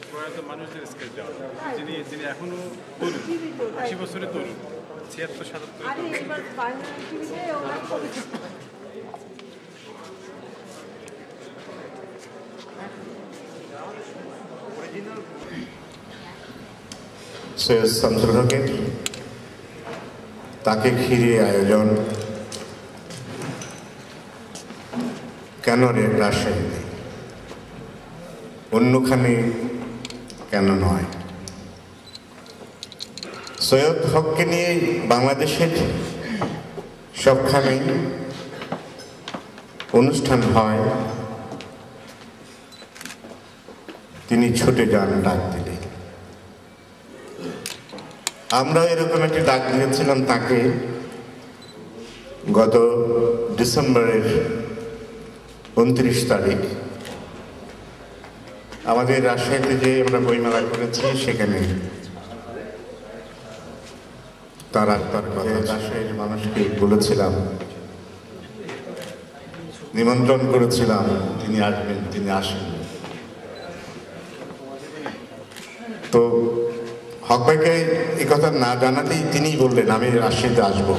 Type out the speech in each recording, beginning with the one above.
প্রয়াত মানুষদের স্কেচ দেওয়া, যিনি যিনি এখনো তরুণ, ৮০ বছরের তরুণ, ৭৬-৭৭। সৈয়দ শামসুল হকের তাকে ঘিরে আয়োজন কেন রাজশাহীতে, অন্যখানে কেন নয়? সৈয়দ হককে নিয়ে বাংলাদেশের সবখানেই অনুষ্ঠান হয়, তিনি ছুটে যান ডাক দিলে। আমরা এরকম একটি ডাক দিয়েছিলাম তাকে গত ডিসেম্বরের 29 তারিখ আমাদের রাজশাহীতে যে আমরা বইমেলা করেছি, সেখানে তার আত্মার কথা রাজশাহীর মানুষকে বলেছিলাম, নিমন্ত্রণ করেছিলাম, তিনি আসবেন, তিনি আসেন। তো হক ভাইকে এই কথা না জানাতেই তিনিই বললেন আমি রাজশাহীতে আসব,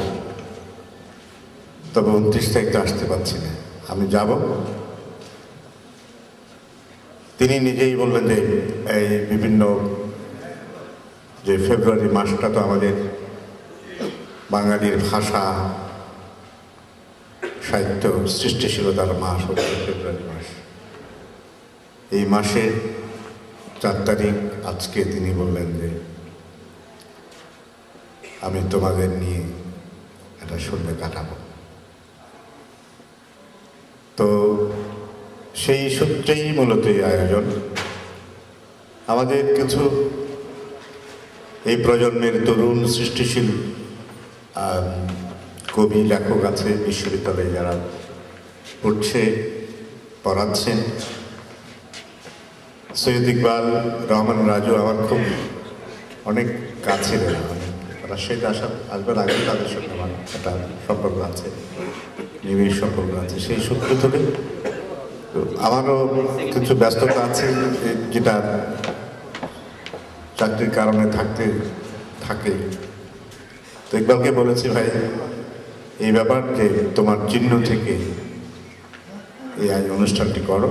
তবে 29 তারিখে আসতে পারছি না, আমি যাব। তিনি নিজেই বললেন যে এই বিভিন্ন যে ফেব্রুয়ারি মাসটা তো আমাদের বাঙালির ভাষা সাহিত্য সৃষ্টিশীলতার মাস হচ্ছে ফেব্রুয়ারি মাস। এই মাসের 4 তারিখ আজকে তিনি বললেন যে আমি তোমাদের নিয়ে একটা সন্ধ্যে কাটাবো। তো সেই সূত্রেই মূলত এই আয়োজন। আমাদের কিছু এই প্রজন্মের তরুণ সৃষ্টিশীল কবি লেখক আছে বিশ্ববিদ্যালয়ে, যারা পড়ছে, পড়াচ্ছেন। সৈয়দ ইকবাল, রহমান রাজু আমার খুব অনেক কাছের, রাজশাহীতে আসবার আগে তাদের সঙ্গে আমার একটা সম্পর্ক আছে, নিবিড় সম্পর্ক আছে। সেই সূত্র ধরে আমারও কিছু ব্যস্ততা আছে, যেটা চাকরির কারণে থাকে। তো ইকবালকে বলেছি, ভাই এই ব্যাপার যে তোমার চিহ্ন থেকে এই অনুষ্ঠানটি করো,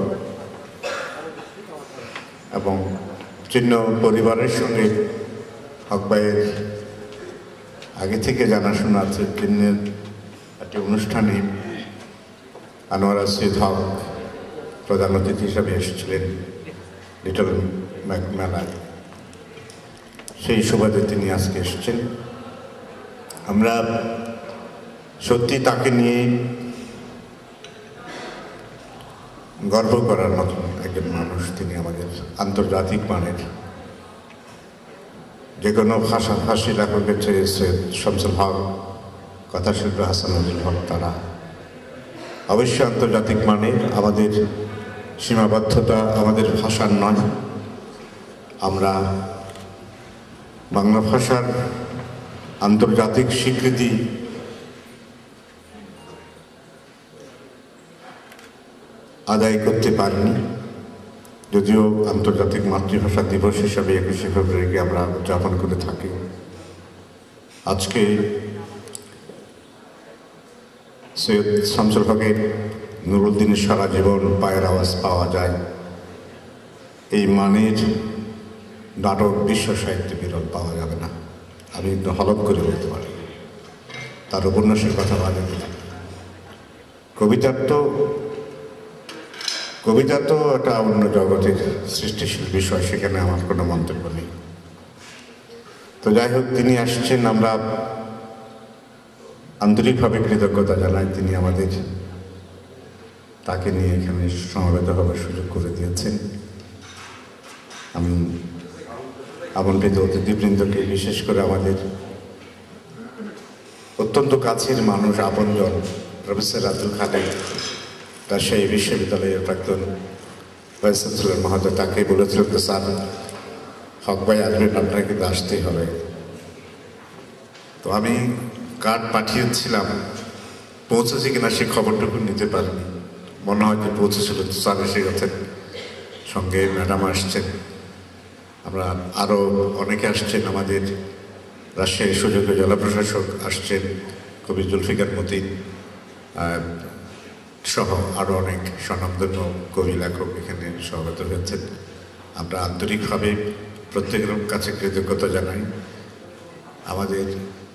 এবং চিহ্ন পরিবারের সঙ্গে হক ভাইয়ের আগে থেকে জানাশোনা আছে। চিহ্নের একটি অনুষ্ঠানে আনোয়ারা সৈয়দ হক প্রধান অতিথি হিসাবে এসেছিলেন লিটল মেলায়, সেই সুবাদে তিনি আজকে এসেছেন। আমরা সত্যি তাকে নিয়ে গর্ব করার মতো একজন মানুষ। তিনি আমাদের আন্তর্জাতিক মানের যে কোনো ভাষী লেখকের চেয়ে সৈয়দ শামসুল হক, কথাশিল্পী হাসানুল হক, তারা অবশ্যই আন্তর্জাতিক মানের। আমাদের সীমাবদ্ধতা আমাদের ভাষার নয়, আমরা বাংলা ভাষার আন্তর্জাতিক স্বীকৃতি আদায় করতে পারিনি, যদিও আন্তর্জাতিক মাতৃভাষা দিবস হিসাবে 21শে ফেব্রুয়ারিকে আমরা উদযাপন করে থাকি। আজকে সৈয়দ শামসুল হকের নুরুদ্দিনের সারা জীবন পায়ের আওয়াজ পাওয়া যায়, এই মানের নাটক বিশ্ব সাহিত্যে বিরল পাওয়া যাবে না। আমি একটু হলফ করে বলতে পারি। তার উপন্যাসের কথা বাদে দিলাম, কবিতা তো একটা অন্য জগতের সৃষ্টিশীল বিষয়, সেখানে আমার কোনো মন্তব্য নেই। তো যাই হোক, তিনি আসছেন, আমরা আন্তরিকভাবে কৃতজ্ঞতা জানাই। তিনি আমাদের তাকে নিয়ে এখানে সমবেত হবার সুযোগ করে দিয়েছেন। আমি আমন্ত্রিত অতিথিবৃন্দকে, বিশেষ করে আমাদের অত্যন্ত কাছের মানুষ, আপনজন প্রফেসর আব্দুল খালেক, রাজশাহী বিশ্ববিদ্যালয়ের প্রাক্তন ভাইস চ্যান্সেলর মহোদয়, তাকে বলেছিলেন যে স্যার হক ভাই আসবেন, আপনাকে কিন্তু আসতেই হবে। তো আমি কার্ড পাঠিয়েছিলাম, পৌঁছেছে কিনা সে খবরটুকু নিতে পারিনি। মনে হয় যে পৌঁছেছিল, স্যার এসে গেছেন, সঙ্গে ম্যাডাম আসছেন। আমরা আরও অনেকে আসছেন, আমাদের রাজশাহী সুযোগ্য জেলা প্রশাসক আসছেন, কবি জুলফিকার মতিন সহ আরও অনেক স্বনামধন্য কবি লেখক এখানে সমবেত হয়েছেন। আমরা আন্তরিকভাবে প্রত্যেকের কাছে কৃতজ্ঞতা জানাই। আমাদের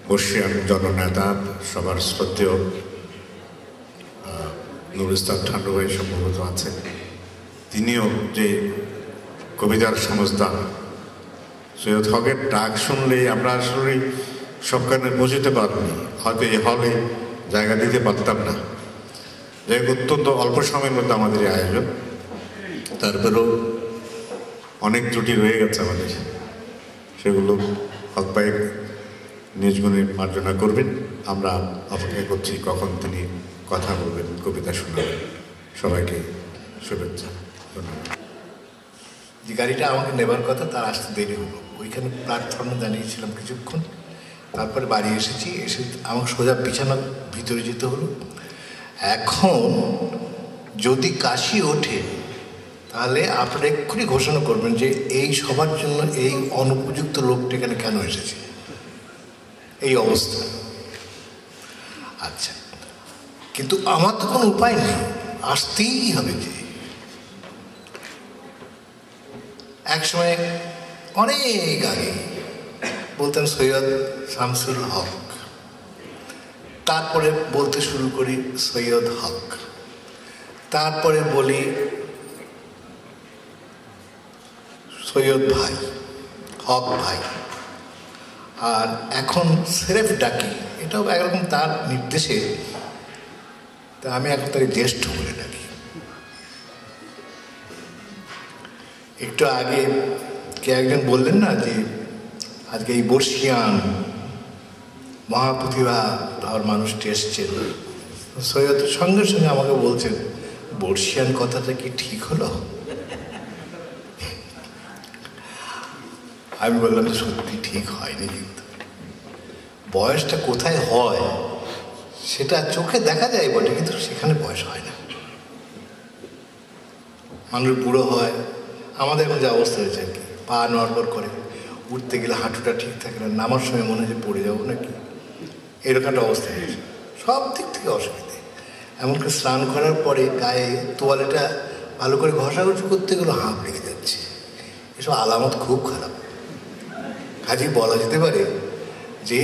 বর্ষিয়ান জননেতা, সবার শ্রদ্ধেয় নুরুল ইসলাম ঠান্ডু ভাই সম্ভবত আছেন, তিনিও যে কবিতার সমজদার। সৈয়দ হকের ডাক শুনলেই আমরা আসলে সব কারণে বুঝতে পারিনি, হয়তো এই হলে জায়গা দিতে পারতাম না। যাই হোক, অত্যন্ত অল্প সময়ের মধ্যে আমাদের এই আয়োজন, তারপরেও অনেক ত্রুটি রয়ে গেছে আমাদের, সেগুলো হক ভাই নিজ গুণে মার্জনা করবেন। আমরা অপেক্ষা করছি কখন তিনি কথা বলবেন, কবিতা শোনাবেন। সবাইকে শুভেচ্ছা, ধন্যবাদ। যে গাড়িটা আমাকে নেবার কথা তার আসতে দেরি হলো, ওইখানে প্ল্যাটফর্মে দাঁড়িয়েছিলাম কিছুক্ষণ, তারপরে বাড়ি এসে আমাকে সোজা বিছানার ভিতরে যেতে হলো। এখন যদি কাশি ওঠে তাহলে আপনারা এক্ষুনি ঘোষণা করবেন যে এই সবার জন্য এই অনুপযুক্ত লোকটা এখানে কেন এসেছে, এই অবস্থা। আচ্ছা, কিন্তু আমার তো কোনো উপায় নেই, আসতেই হবে। যে এক সময় অনেক আগে বলতেন সৈয়দ শামসুল হক, তারপরে বলতে শুরু করি সৈয়দ হক, তারপরে বলি সৈয়দ ভাই, হক ভাই, আর এখন সেরেফ ডাকি, এটাও একরকম তার নির্দেশে। তা আমি এখন তাকে জ্যেষ্ঠ বলে ডাকি। একটু আগে কে একজন বললেন না যে আজকে এই বর্ষিয়ান মহাপ্রতিভা আর মানুষটি এসছেন, সৈয়দ সঙ্গে সঙ্গে আমাকে বলছেন বর্ষিয়ান কথাটা কি ঠিক হলো? আমি বললাম সত্যি ঠিক হয়নি, কিন্তু বয়সটা কোথায় হয় সেটা চোখে দেখা যায় বটে, কিন্তু সেখানে বয়স হয় না। মানুষ বুড়ো হয়, আমাদের এখন যে অবস্থা হয়েছে আর কি, পা নড়বড় করে, উঠতে গেলে হাঁটুটা ঠিক থাকে না, নামার সময় মনে হয় যে পড়ে যাবো নাকি, এরকম একটা অবস্থা হয়েছে। সব দিক থেকে অসুবিধে, এমনকি স্নান করার পরে গায়ে তোয়ালেটা ভালো করে ঘষাঘষি করতে গেলে হাঁপ লেগে যাচ্ছে। এসব আলামত খুব খারাপ। কাজেই বলা যেতে পারে যে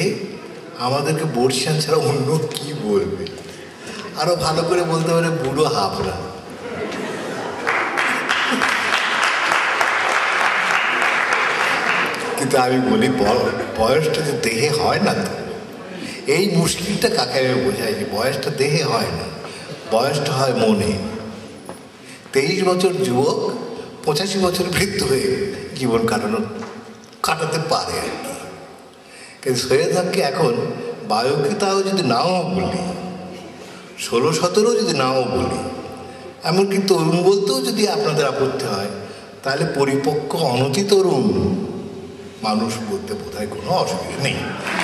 আমাদেরকে বর্ষিয়ান ছাড়া অন্য কি বলবে, আরো ভালো করে বলতে পারে বুড়ো হাফরা। কিন্তু আমি বলি বয়সটা যে দেহে হয় না, তো এই মুশকিলটা কাকে আমি বোঝাই যে বয়সটা দেহে হয় না, বয়সটা হয় মনে। 23 বছর যুবক 85 বছর বৃদ্ধ হয়ে জীবন কাটাতে পারে আর কি। কিন্তু সৈয়দ হককে এখন বায়োকিতাও যদি নাও বলি, 16-17 যদি নাও বলি, এমনকি তরুণ বলতেও যদি আপনাদের আপত্তি হয়, তাহলে পরিপক্ক অনতি তরুণ মানুষ বলতে বোধহয় কোনো অসুবিধা নেই।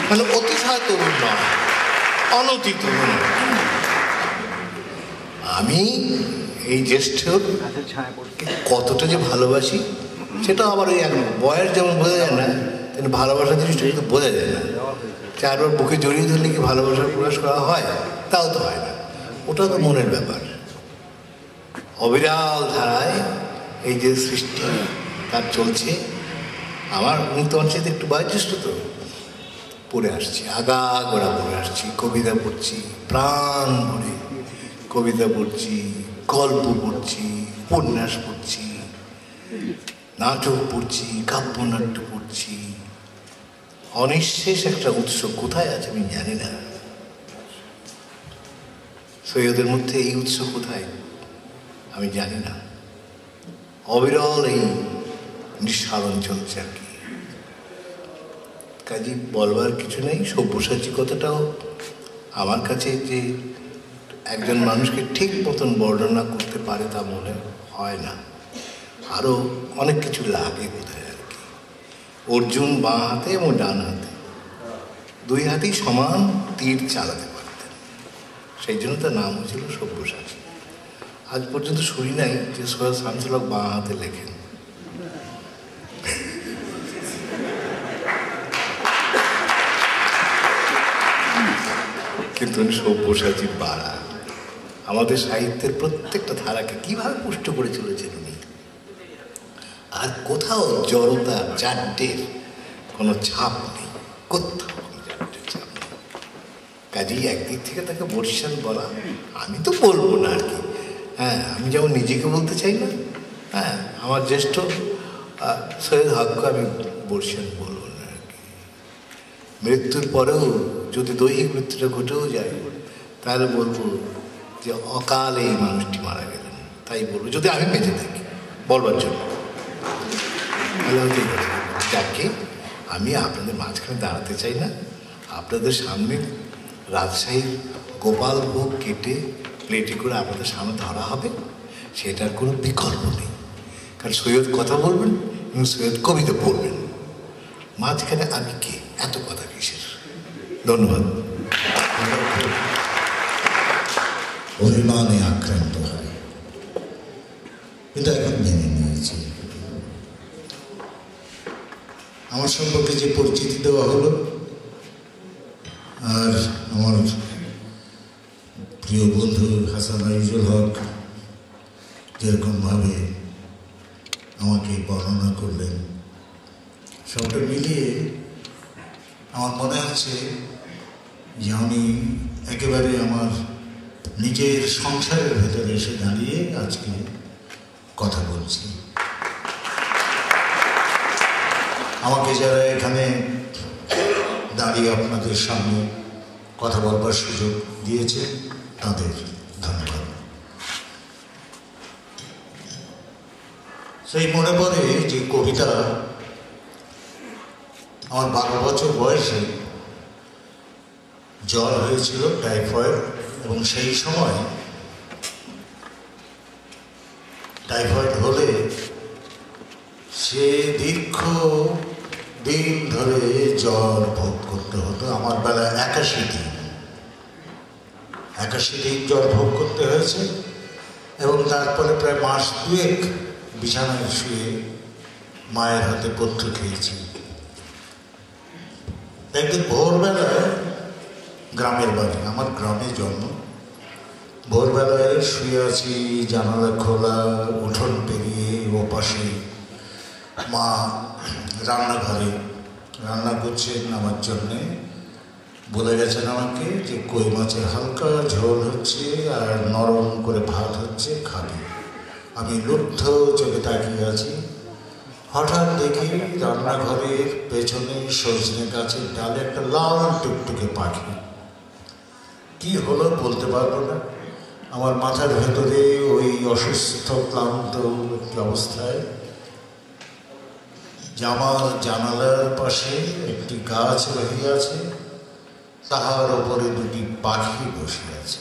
মানে অতিশয় তরুণ নয়, অনতি তরুণ। আমি এই জ্যেষ্ঠ কতটা যে ভালোবাসি সেটা আবার ওই এক বয়স যেমন বোঝা যায় না, তেমনি ভালোবাসা জিনিসটা কিন্তু বোঝা যায় না। 4 বার বুকে জড়িয়ে ধরলে কি ভালোবাসার প্রকাশ করা হয়? তাও তো হয় না, ওটা তো মনের ব্যাপার। অবিরাল ধারায় এই যে সৃষ্টি তার চলছে। আমার উনি তোমার সাথে একটু বয়োজ্যেষ্ঠ, তো পড়ে আসছি, আগাগোড়া পড়ে আসছি, কবিতা পড়ছি প্রাণ ভরে, কবিতা পড়ছি, গল্প পড়ছি, উপন্যাস পড়ছি, নাটক পড়ছি, কাব্যনাট্য পড়ছি। অনিঃশেষ একটা উৎস কোথায় আছে আমি জানি না। সৈয়দের মধ্যে এই উৎস কোথায় আমি জানি না। অবিরল এই নিঃসারণ চলছে আর কি। কাজে বলবার কিছু নেই। সব্যসাচী কথাটাও আমার কাছে যে একজন মানুষকে ঠিক মতন বর্ণনা করতে পারে তা মনে হয় না। আরও অনেক কিছু লাগে বোধহয় আর কি। অর্জুন বাঁ হাতে এবং ডান হাতে, 2 হাতেই সমান তীর চালাতে পারতেন, সেই জন্য তার নাম হয়েছিল সব্যসাচী। আজ পর্যন্ত শুনি নাই যে সৈয়দ শামসুল হক বাঁ হাতে লেখেন। কিন্তু উনি সব্যসাচীর বাড়া। আমাদের সাহিত্যের প্রত্যেকটা ধারাকে কিভাবে পুষ্ট করে চলেছেন উনি। আর কোথাও জড়তা জাড্ডের কোনো ছাপ নেই, কোথাও কোনো জাড্ডের ছাপ নেই। কাজেই একদিক থেকে তাকে বর্ষিয়ান বলা, আমি তো বলবো না আর কি। হ্যাঁ, আমি যেমন নিজেকে বলতে চাই না, হ্যাঁ আমার জ্যেষ্ঠ সৈয়দ হককে আমি বর্ষিয়ান বলবো না আর কি। মৃত্যুর পরেও যদি দৈহিক মৃত্যুটা ঘটেও যায়, তাহলে বলবো যে অকালে এই মানুষটি মারা গেলেন, তাই বলবো যদি আমি বেঁচে থাকি বলবার জন্য। যাকে আমি আপনাদের মাঝখানে দাঁড়াতে চাই না, আপনাদের সামনে রাজশাহীর গোপালভোগ কেটে প্লেটে করে আপনাদের সামনে ধরা হবে, সেটার কোনো বিকল্প নেই। কারণ সৈয়দ কথা বলবেন এবং সৈয়দ কবিতা পড়বেন, মাঝখানে আমি কে, এত কথা কিসের? ধন্যবাদ। অভিমানে আক্রান্ত হয়, কিন্তু এখন মেনে নিয়েছি। আমার সম্পর্কে যে পরিচিতি দেওয়া হলো, আর আমার প্রিয় বন্ধু হাসান আইজুল হক যেরকমভাবে আমাকে বর্ণনা করলেন, সবটা মিলিয়ে আমার মনে হচ্ছে যে আমি একেবারে আমার নিজের সংসারের ভেতরে এসে দাঁড়িয়ে আজকে কথা বলছি। আমাকে যারা এখানে দাঁড়িয়ে আপনাদের সামনে কথা বলবার সুযোগ দিয়েছে, তাদের ধন্যবাদ। সেই মনে পড়ে যে কবিতা আমার 12 বছর বয়সে জ্বর হয়েছিল, টাইফয়েড, এবং সেই সময় টাইফয়েড হলে সে দীর্ঘ দিন ধরে জ্বর ভোগ করতে হতো। আমার বেলায় 81 দিন জ্বর ভোগ করতে হয়েছে, এবং তারপরে প্রায় মাস 2 বিছানায় শুয়ে মায়ের হাতে পথ্য খেয়েছি। একদিন ভোরবেলায়, গ্রামের বাড়ি, আমার গ্রামে জন্ম, ভোরবেলায় শুয়ে আছি, জানালা খোলা, উঠোন পেরিয়ে ও পাশে মা রান্নাঘরে রান্না করছেন আমার জন্যে। বলে গেছেন আমাকে যে কই মাছের হালকা ঝোল হচ্ছে আর নরম করে ভাত হচ্ছে, খাবি। আমি লুব্ধ চোখে তাকিয়ে আছি। হঠাৎ দেখি রান্নাঘরের পেছনে সজনে গাছের ডালে একটা লাল টুকটুকে পাখি। কি হলো বলতে পারবো না। আমার মাথার ভেতরে ওই অসুস্থ ক্লান্ত একটি অবস্থায় আমার জানালার পাশে একটি গাছ রহিয়াছে, তাহার ওপরে 2টি পাখি বসে আছে।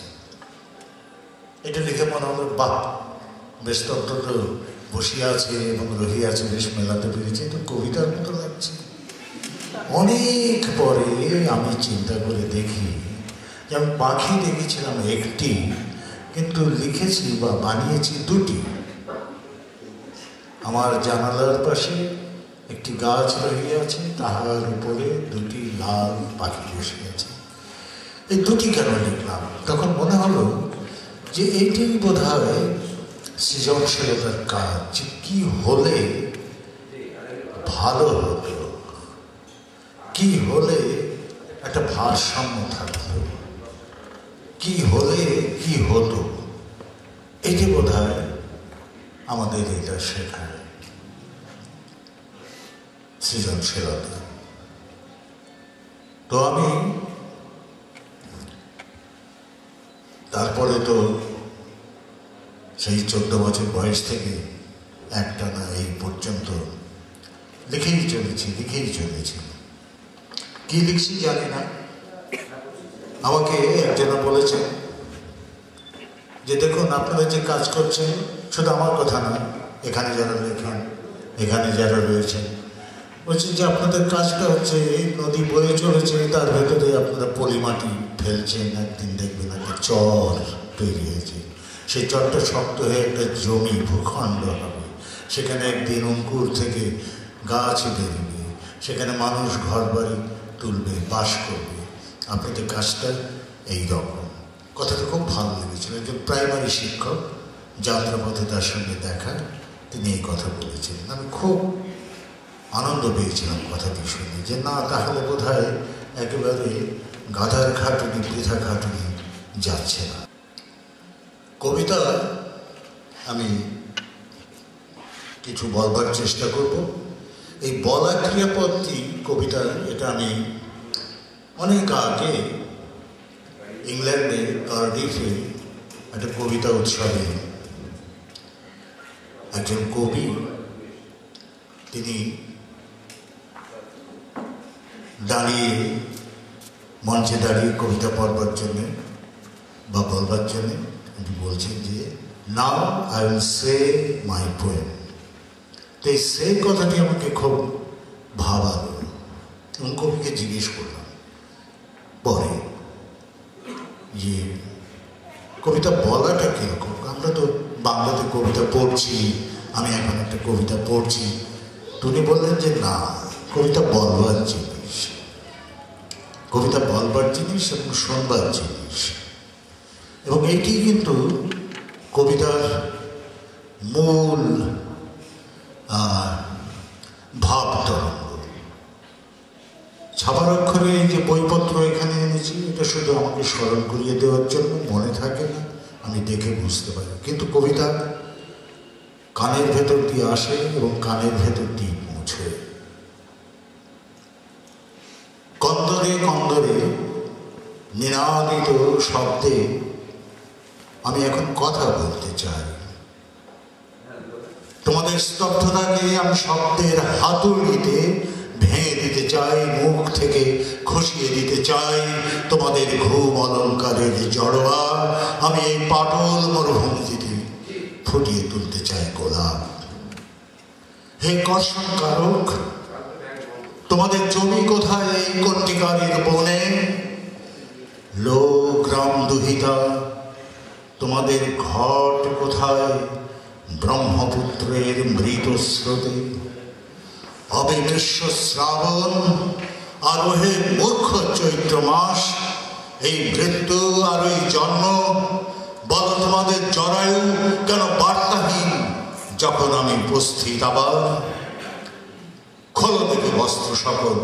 এটা দেখে মনে হলো, বাহ, বেশ অন্তত বসে আছে এবং রহিয়াছে, বেশ মেলাতে পেরেছে, তো কবিতার মতো লাগছে। অনেক পরে আমি চিন্তা করে দেখি যে আমি পাখি দেখেছিলাম একটি, কিন্তু লিখেছি বা বানিয়েছি 2টি। আমার জানালার পাশে একটি গাছ রহিয়াছে, তাহার উপরে 2টি লাল পাখি বসে আছে। এই 2টি কেন লিখলাম? তখন মনে হলো যে এইটাই বোধ হয় সৃজনশীলতার কাজ, যে কি হলে ভালো হতো, কি হলে একটা ভারসাম্য থাকতো, কি হলে কি হতো, এটি বোধ হয় আমাদের এটা শেখায় সৃজনশীলতা। তো আমি তারপরে তো সেই 14 বছর বয়স থেকে একটানা এই পর্যন্ত লিখেই চলেছি। কি লিখছি জানি না। আমাকে একজন বলেছেন যে দেখুন, আপনারা যে কাজ করছেন, শুধু আমার কথা না, এখানে যারা লেখেন, এখানে যারা রয়েছেন, বলছেন যে আপনাদের কাজটা হচ্ছে নদী বয়ে চলেছে, তার ভেতরে আপনারা পলিমাটি ফেলছেন, একদিন দেখবেন একটা চর তৈরি হয়েছে, সেই চরটা শক্ত হয়ে একটা জমি, ভূখণ্ড হবে, সেখানে একদিন অঙ্কুর থেকে গাছ বেরোবে, সেখানে মানুষ ঘর বাড়ি তুলবে, বাস করবে। আপনাদের কাজটা এই রকম কথাটা খুব ভালো লেগেছিল। একজন প্রাইমারি শিক্ষক, যাত্রাপথে তার সঙ্গে দেখা, তিনি এই কথা বলেছিলেন। আমি খুব আনন্দ পেয়েছিলাম কথাটি শুনে, যে না, তাহলে বোধহয় একেবারে গাধার খাটুনি, বৃথা খাটুনি যাচ্ছে না। কবিতা আমি কিছু বলবার চেষ্টা করব। এই বলা ক্রিয়াপদটি কবিতার, এটা আমি অনেক আগে ইংল্যান্ডে কার্ডিফে একটা কবিতা উৎসবে একজন কবি, তিনি দাঁড়িয়ে, মঞ্চে দাঁড়িয়ে কবিতা পড়বার জন্যে বা বলবার জন্যে তিনি বলছেন যে now I will say my poem. তো এই সে কথাটি আমাকে খুব ভাবালো এবং কবিকে জিজ্ঞেস করলাম পরে যে কবিতা বলাটা কীরকম। আমরা তো বাংলাতে কবিতা পড়ছি, আমি এখন একটা কবিতা পড়ছি। তিনি বললেন যে না, কবিতা বলবার জিনিস, কবিতা বলবার জিনিস এবং শোনবার জিনিস। এবং এইটি কিন্তু কবিতার মূল ভাব তরঙ্গ। ছাপার অক্ষরে এই যে বইপত্র এখানে এনেছি, এটা শুধু আমাকে স্মরণ করিয়ে দেওয়ার জন্য, মনে থাকে না, আমি দেখে বুঝতে পারি। কিন্তু কবিতা কানের ভেতর দিয়ে আসে এবং কানের ভেতর দিয়ে মুছে। কন্দরে কন্দরে নিনাদিত শব্দে আমি এখন কথা বলতে চাই। তোমাদের স্তব্ধতাকে আমি শব্দের হাতুড়িতে ভেঙে দিতে চাই, মুখ থেকে খসিয়ে দিতে চাই তোমাদের ঘুম অলঙ্কারের জড়োয়া। আমি এই পাটল মরুভূমিতে ফুটিয়ে তুলতে চাই গোলাপ। হে কর্ষণ কারক, তোমাদের জমি কোথায় এই কণ্টিকারের বনে? লো গ্রাম দুহিতা, তোমাদের ঘট কোথায় ব্রহ্মপুত্রের মৃত স্রোতে? অবিনশ্বর শ্রাবণ আর ওহে মূর্খ চৈত্র মাস, এই মৃত্যু আর ওই জন্ম, বলো তোমাদের জরায়ু কেন বার্তাহীন যখন আমি উপস্থিত আবার? খোলো দেখে বস্ত্র সকল,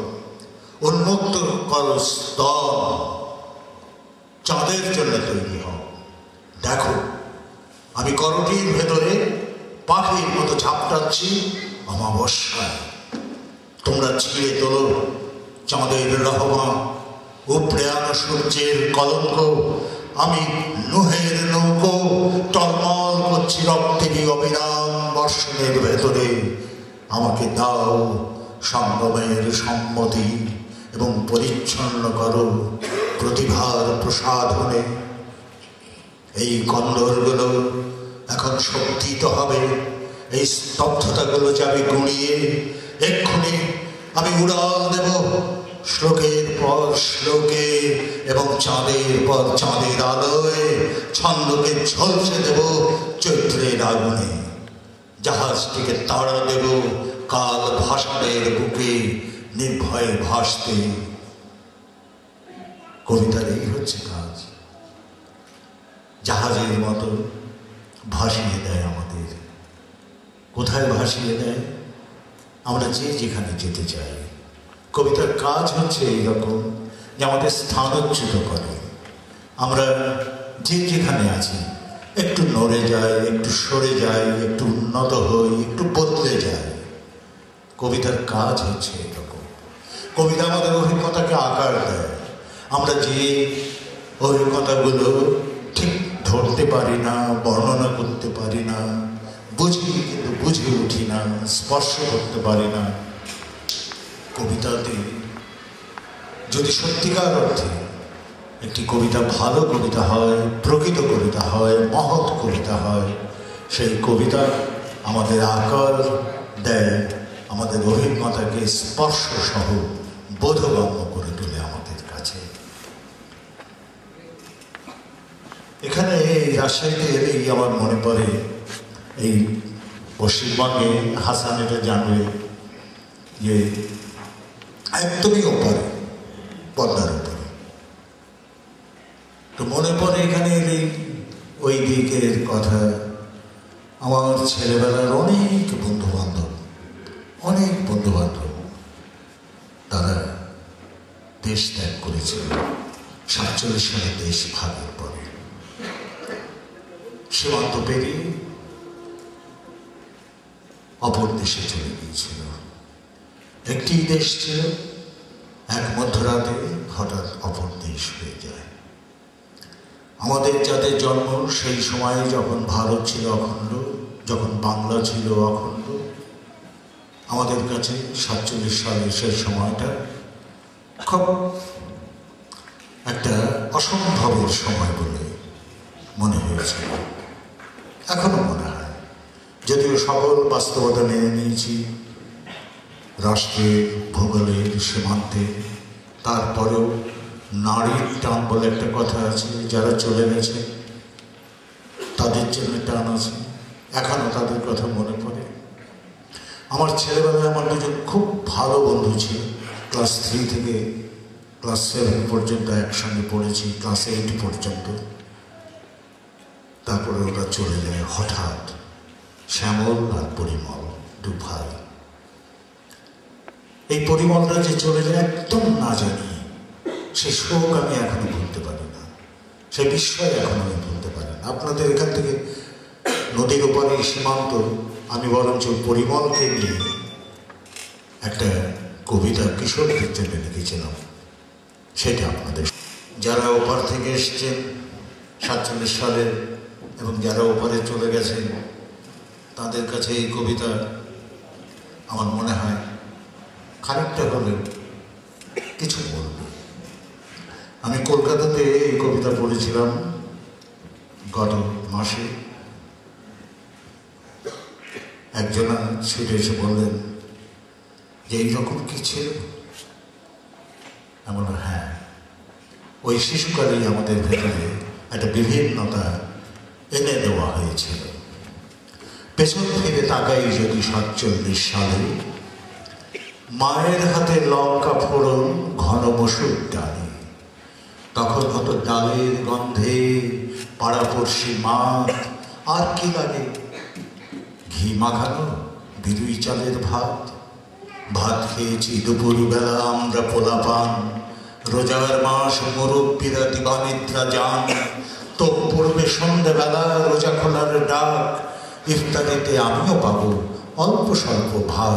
উন্মুক্ত করো স্তর, চাঁদের জন্য তৈরি হও। দেখো আমি করটির ভেতরে পাখির মতো ঝাপটাচ্ছি অমাবস্যায়। তোমরা ছিঁড়ে তোলো চাঁদের রহমা, উপড়ে আনো সূর্যের কলঙ্ক। আমি নুহের নৌকো টলমল করছি রক্তেরই অবিরাম বর্ষণের ভেতরে। আমাকে দাও সঙ্গমের সম্মতি এবং পরিচ্ছন্ন করো প্রতিভার প্রসাধনে। এই কন্দরগুলো এখন শক্তিত হবে, এই স্তব্ধতাগুলো যাবে গুঁড়িয়ে। এক্ষুনি আমি উড়াল দেব শ্লোকের পর শ্লোকে এবং চাঁদের পর চাঁদের আলোয়। ছন্দকে ঝলসে দেব চৈত্রের আগুনে। জাহাজটিকে তাড়া দেব কাল ভাষণের বুকে নির্ভয়ে ভাসতে। কবিতার এই হচ্ছে কাজ, জাহাজের মতো ভাসিয়ে দেয় আমাদের। কোথায় ভাসিয়ে দেয়? আমরা যে যেখানে যেতে চাই। কবিতার কাজ হচ্ছে এইরকম যে আমাদের স্থানচ্যুত করে। আমরা যে যেখানে আছি একটু নড়ে যাই, একটু সরে যাই, একটু উন্নত হই, একটু বদলে যাই। কবিতার কাজ হচ্ছে এরকম। কবিতা আমাদের অভিজ্ঞতাকে আকার দেয়। আমরা যে অভিজ্ঞতাগুলো ঠিক ধরতে পারি না, বর্ণনা করতে পারি না, বুঝি কিন্তু বুঝে উঠি না, স্পর্শ করতে পারি না, কবিতাতে যদি সত্যিকার অর্থে একটি কবিতা ভালো কবিতা হয়, প্রকৃত কবিতা হয়, মহৎ কবিতা হয়, সেই কবিতা আমাদের আকার দেয়, আমাদের অভিজ্ঞতাকে স্পর্শ সহ বোধগম্য করে তোলে আমাদের কাছে। এখানে এই রাজশাহীতে এলেই আমার মনে পড়ে, এই পশ্চিমবঙ্গে হাসান এটা জানবে যে একদমই ওপারে, পদ্মার উপরে তো মনে পড়ে এখানে ওই দিকের কথা। আমার ছেলেবেলার অনেক বন্ধু বান্ধব তারা দেশ ত্যাগ করেছিল 47 সালে দেশ ভাগের পরে। সীমান্ত পেরিয়ে অপর দেশে চলে গিয়েছিল। একটি দেশ ছিল, এক মধ্যরাতে হঠাৎ অপর দেশ হয়ে যায়। আমাদের যাদের জন্ম সেই সময়ে, যখন ভারত ছিল অখণ্ড, যখন বাংলা ছিল অখণ্ড, আমাদের কাছে 47 সালের সেই সময়টা খুব একটা অসম্ভবের সময় বলে মনে হয়েছিল, এখনো মনে হয়। যদিও সকল বাস্তবতা মেনে নিয়েছি রাষ্ট্রের, ভূগোলের, সীমান্তে, তারপরেও নারীর টান বলে একটা কথা আছে। যারা চলে গেছে তাদের জন্য টান আছে, এখনো তাদের কথা মনে পড়ে। আমার ছেলেবেলায় আমার দুজন খুব ভালো বন্ধু ছিল। ক্লাস 3 থেকে ক্লাস 7 পর্যন্ত একসঙ্গে পড়েছি, ক্লাস 8 পর্যন্ত। তারপরে ওরা চলে যায় হঠাৎ, শ্যামল আর পরিমল, দু ভাই। এই পরিমলটা যে চলে যায় একদম না জানি, সে শোক আমি এখনো ভুলতে পারি না, সে বিস্ময় এখনো আমি ভুলতে পারি না। আপনাদের এখান থেকে নদীর ওপারে সীমান্ত, আমি বরঞ্চ পরিমলকে নিয়ে একটা কবিতা কিশোরদের জন্য লিখেছিলাম, সেটা আপনাদের। যারা ওপার থেকে এসছেন 47 সালের এবং যারা ওপারে চলে গেছেন, তাদের কাছে এই কবিতা আমার মনে হয় খানিকটা হলেও কিছু বলবে। আমি কলকাতাতে এই কবিতা পড়েছিলাম গত মাসে। একজনা ছুটে এসে বললেন যে এইরকম কি ছিল? আমি বললাম হ্যাঁ, ওই শিশুকালেই আমাদের ভেতরে একটা বিভিন্নতা এনে দেওয়া হয়েছিল। পেছন ফিরে তাকাই যদি 47 সালে, মায়ের হাতে লঙ্কা ফোড়ন ঘন মসুর ডালে, তখন হতো ডালের গন্ধে পাড়াপড়শি মাঠ, আর কি লাগে? ঘি মাখানো বিরুই চালের ভাত। ভাত খেয়েছি দুপুরবেলা আমরা পোলাপান, রোজার মাস মুরব্বীরা দিবানিদ্রা যান। তো পড়বে সন্ধ্যেবেলা রোজা খোলার ডাক, ইফতারিতে আমিও পাবো অল্প স্বল্প ভাগ।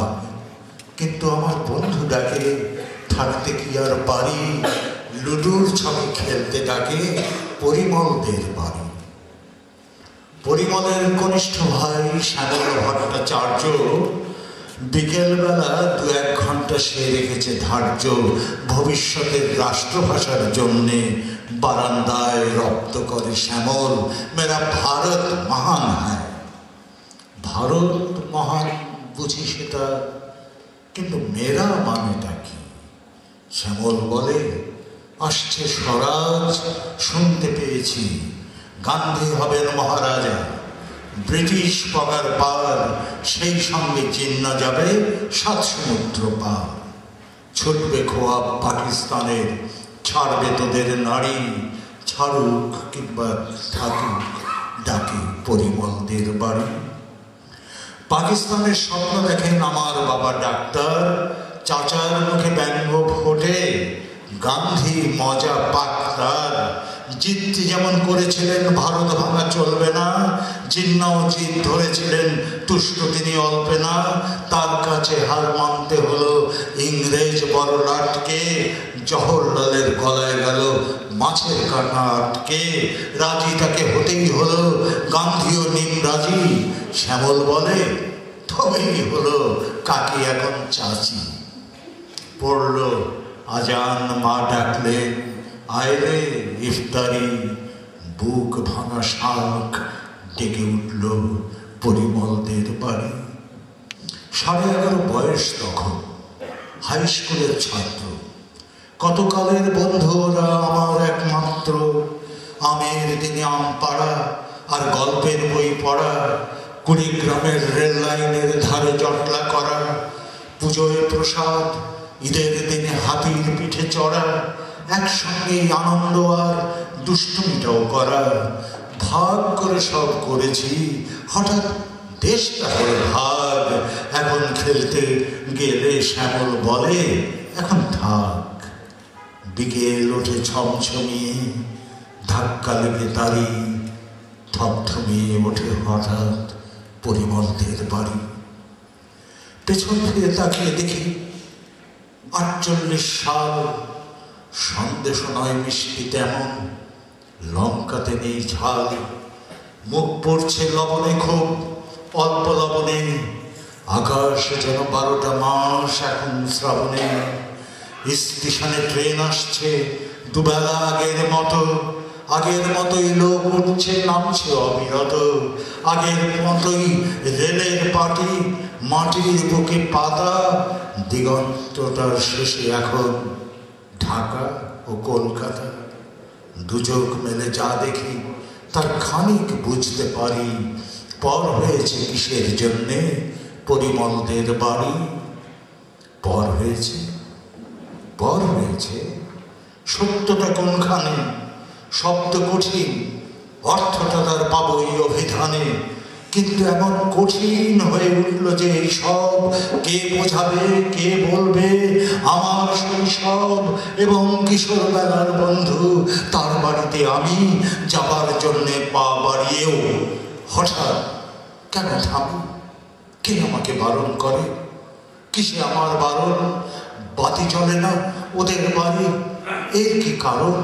কিন্তু আমার বন্ধু ডাকে, থাকতে কি আর পারি, লুডুর ছবি খেলতে ডাকে পরিমলদের বাড়ি। পরিমলের কনিষ্ঠ ভাই শ্যামল ভট্টাচার্য বিকেলবেলা 2-1 ঘন্টা সে রেখেছে ধার্য, ভবিষ্যতের রাষ্ট্রভাষার জন্যে বারান্দায় রপ্ত করে শ্যামল, মেরা ভারত মহান হ্যায়। ভারত মহান বুঝি সেটা, কিন্তু মেরা মানেটা কি? শ্যামল বলে আসছে স্বরাজ, শুনতে পেয়েছি গান্ধী হবেন মহারাজা, ব্রিটিশ পগার পার, সেই সঙ্গে চিন্না যাবে 7 সমুদ্র পার। ছুটবে খোয়াব পাকিস্তানের, ছাড়বে তোদের নারী, ছাড়ুক কিংবা থাকুক ডাকে পরিমলদের বাড়ি। পাকিস্তানের স্বপ্ন দেখেন আমার বাবা ডাক্তার, চাচার মুখে ব্যঙ্গ ফোটে গান্ধী মজা পাকতার। জিততে যেমন করেছিলেন ভারত ভাঙা চলবে না, জিন্নাও জিদ ধরেছিলেন তুষ্ট তিনি অল্পে না। তার কাছে হার মানতে হলো ইংরেজ বড়লাটকে, জওহরলালের গলায় গেল মাছের কাঁটা আটকে। রাজি তাকে হতেই হলো, গান্ধীও নিম রাজি। শ্যামল বলে তবেই হলো কাকি এখন চাচি। পড়ল আজান, মা ডাকলেন আয়রে ইফতারি, বুক ভাঙা শাক ডেকে উঠল পরিমলদের বাড়ি। 11.5 বয়স তখন, হাই স্কুলের ছাত্র। কতকালের বন্ধু ওরা আমার একমাত্র, আমের দিনে আম পাড়া আর গল্পের বই পড়া, কুড়িগ্রামের রেল লাইনের ধারে জটলা করা, পুজোয় প্রসাদ, ঈদের দিনে হাতির পিঠে চড়া, একসঙ্গে আনন্দ আর দুষ্টুমিটাও করা, ভাগ করে সব করেছি। হঠাৎ দেশটা হয়ে ভাগ। এখন খেলতে গেলে শ্যামল বলে এখন থাক। বিকেল ওঠে ছমছমিয়ে, ধাক্কা লেগে তারি থমথমিয়ে ওঠে হঠাৎ পরিমলদের বাড়ি। পেছন ফিরে তাকিয়ে দেখি 48 সাল। সন্দেশ নয় মিষ্টি তেমন, লঙ্কাতে নেই ঝাল। মুখ পড়ছে লবণে, খুব অল্প লবণে। আকাশ যেন 12টা মাস এখন শ্রাবণে। স্টেশনে ট্রেন আসছে দুবেলা আগের মতো। আগের মতোই লোক উঠছে নামছে অবিরত। আগের মতোই রেলের পাটি, মাটির বুকে পাতা। দিগন্তটার শেষে এখন ঢাকা ও কলকাতা। দুচোখ মেলে যা দেখি তার খানিক বুঝতে পারি। পর হয়েছে কিসের জন্যে পরিমলদের বাড়ি। পর হয়েছে, পর হয়েছে সত্যটা কোনখানে? শব্দ কঠিন, অর্থটা তার পাবই অভিধানে। কিন্তু এমন কঠিন হয়ে উঠল যে এই সব কে বোঝাবে, কে বলবে? আমার শৈশব এবং কিশোর বেলার বন্ধু, তার বাড়িতে আমি যাবার জন্যে পা বাড়িয়েও হঠাৎ কেন থামি? কে আমাকে বারণ করে? কিসে আমার বারণ? বাতি চলে না ওদের বাড়ি, এর কি কারণ?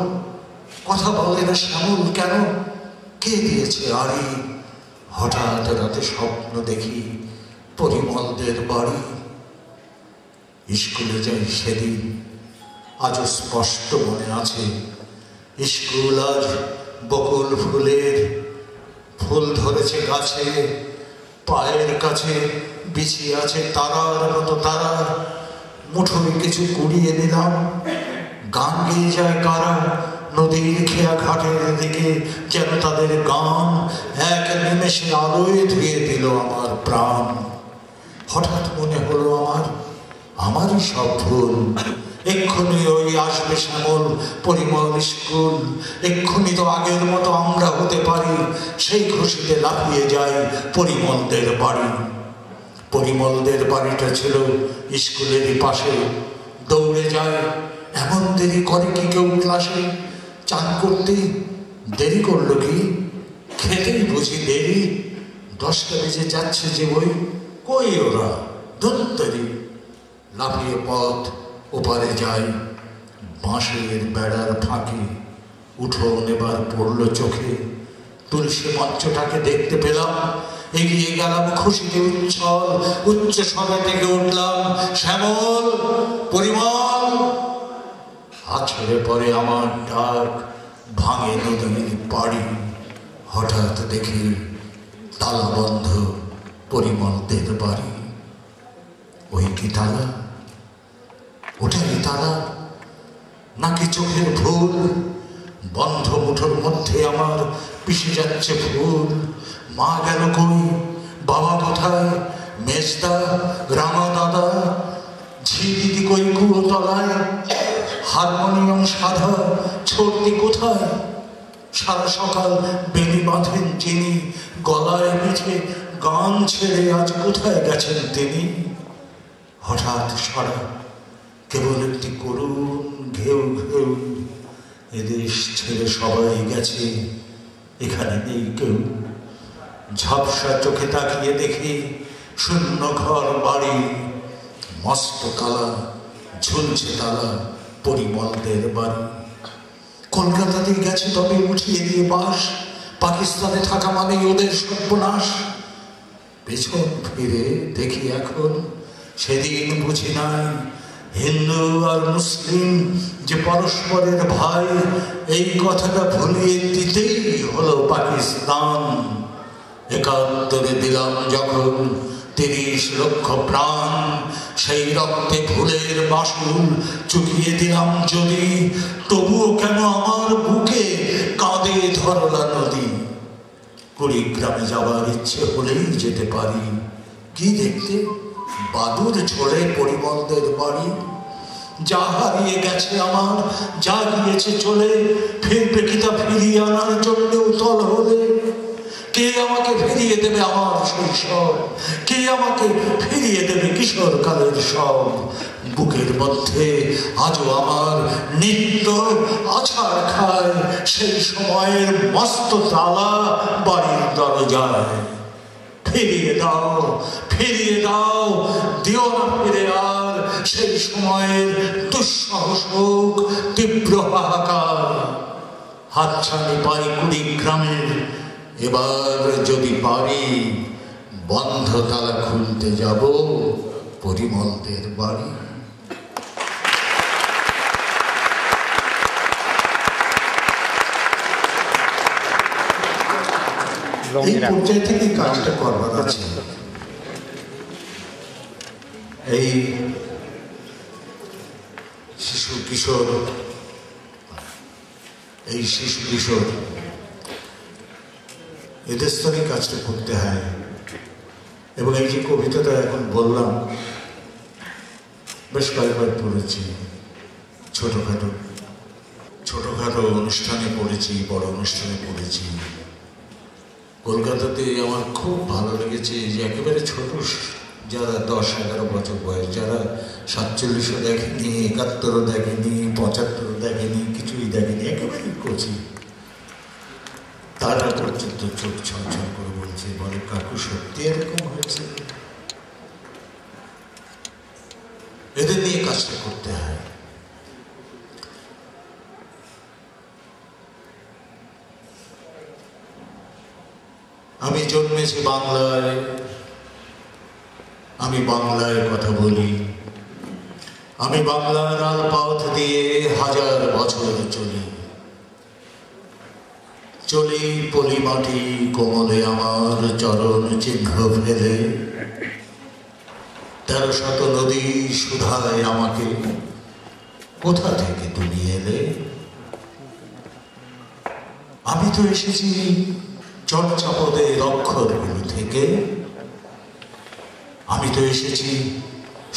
কথা বলে না শ্যামল কেন? কে দিয়েছে আড়ি? হঠাৎ রাতে স্বপ্ন দেখি পরিমলদের বাড়ি। স্কুলে যাই সেদিন, আজও স্পষ্ট মনে আছে। স্কুল আজ বকুল ফুলের, ফুল ধরেছে গাছে। পায়ের কাছে বিছিয়ে আছে তারার মতো তারা। মুঠোয় কিছু কুড়িয়ে নিলাম, গান গেয়ে যায় কারা। নদীর খেয়া ঘাটের দিকে যেন তাদের গান এক নিমেষে আলোয় ধুয়ে দিল আমার প্রাণ। হঠাৎ মনে হলো আমারই সব ভুল। এক্ষুনি ওই আসবে শ্যামল পরিমল স্কুল। এক্ষুনি তো আগের মতো আমরা হতে পারি। সেই খুশিতে লাফিয়ে যায় পরিমলদের বাড়ি। পরিমলদের বাড়িটা ছিল স্কুলেরই পাশে। দৌড়ে যায়, এমন দেরি করে কি কেউ ক্লাসে? চান করতে দেরি করলো কি? খেতেই বুঝি দেরি। 10টা বেজে যাচ্ছে যে বই, কই ওরা? ধুত্তরি। লাফিয়ে পথ ওপারে যায়, বাঁশের বেড়ার ফাঁকে। উঠোন এবার পড়ল চোখে। তুলসী মঞ্চটাকে দেখতে পেলাম। এগিয়ে গেলাম খুশিতে উচ্ছল, উচ্চ স্বরে থেকে উঠলাম শ্যামল, পরিমল। আছড়ে পরে আমার ডাক, ভাঙে নদীর পাড়ি। হঠাৎ দেখি তালা বন্ধ পরিমলদের বাড়ি। ওই কি তালা? ওটাই তালা নাকি চোখের ভুল? বন্ধ মুঠোর মধ্যে আমার পিষে যাচ্ছে ফুল। মা গেল কই? বাবা কোথায়? মেজদা, রামা দাদা, ঝি দিদি কই কুয়ো তলায়? হারমোনিয়াম সাধা ছোটদি কোথায়? সারা সকাল বেলি বাঁধেন যিনি, গলায় পিঠে গান ছেড়ে আজ কোথায় গেছেন তিনি? হঠাৎ সারা কেবল একটি করুণ ঘেউ ঘেউ। এদেশ ছেড়ে সবাই গেছে, এখানে নেই কেউ। ঝাপসা চোখে তাকিয়ে দেখি শূন্য ঘর বাড়ি। মস্ত কালা ঝুলছে তালা পরিমলদের বাড়ি। কলকাতাতেই গেছে তবে উঠিয়ে দিয়ে বাস। পাকিস্তানে থাকা মানেই ওদের সর্বনাশ। পেছন ফিরে দেখি এখন সেদিন বুঝি নাই হিন্দু আর মুসলিম যে পরস্পরের ভাই। এই কথাটা ভুলিয়ে দিতেই হলো পাকিস্তান। 71 দিলাম যখন 30 লক্ষ প্রাণ। সেই রক্তে ভুলের বাসুল চুকিয়ে দিলাম যদি, তবুও কেন আমার বুকে কাঁদে ধরলা নদী। কুড়িগ্রামে যাবার ইচ্ছে হলেই যেতে পারি। কি দেখতে? বাদুর ঝোলে পরিমলদের বাড়ি। যা হারিয়ে গেছে আমার, যা গিয়েছে চলে, ফিরবে কি তা ফিরিয়ে আনার জন্য উতল হলে? কে আমাকে ফিরিয়ে দেবে আমার শৈশব? কে আমাকে ফিরিয়ে দেবে কিশোর কালের সব? বুকের মধ্যে আজও আমার নিত্য আছাড় খায় সেই সময়ের মস্ত তালা বাড়ির দরজায়। ফিরিয়ে দাও, ফিরিয়ে দাও, দিও না ফিরে আর সেই সময়ের দুঃসহ শোক, তীব্র হাহাকার। হাতছানি পাই কুড়িগ্রামের, এবার যদি পারি বন্ধ তালা খুলতে যাব পরিমলদের বাড়ি। এই পর্যায়ে থেকে কাজটা করবার আছে। এই শিশু কিশোর এদের স্তরে কাজটা করতে হয়। এবং এই যে কবিতাটা এখন বললাম, বেশ কয়েকবার পড়েছি, ছোটখাটো অনুষ্ঠানে পড়েছি, বড় অনুষ্ঠানে পড়েছি। কলকাতাতে আমার খুব ভালো লেগেছে যে একেবারে ছোট, যারা 10-11 বছর বয়স, যারা 47ও দেখেনি, 71ও দেখেনি, 75ও দেখেনি, কিছুই দেখেনি, একেবারে কচি, তারা পর্যন্ত চোখ ছলছল করে বলছে, বলে কাকু সত্যি এরকম হয়েছে? এদের নিয়ে কাজটা করতে হয়। আমি জন্মেছি বাংলায়, আমি বাংলায় কথা বলি, আমি বাংলার আলপথ দিয়ে 1000 বছর চলি পলি মাটি কোমলে আমার চরণ চিহ্ন ফেলে। 1300 নদী সুধায় আমাকে, কোথা থেকে তুমি এলে? আমি তো এসেছি চর্যাপদের অক্ষরগুলো থেকে, আমি তো এসেছি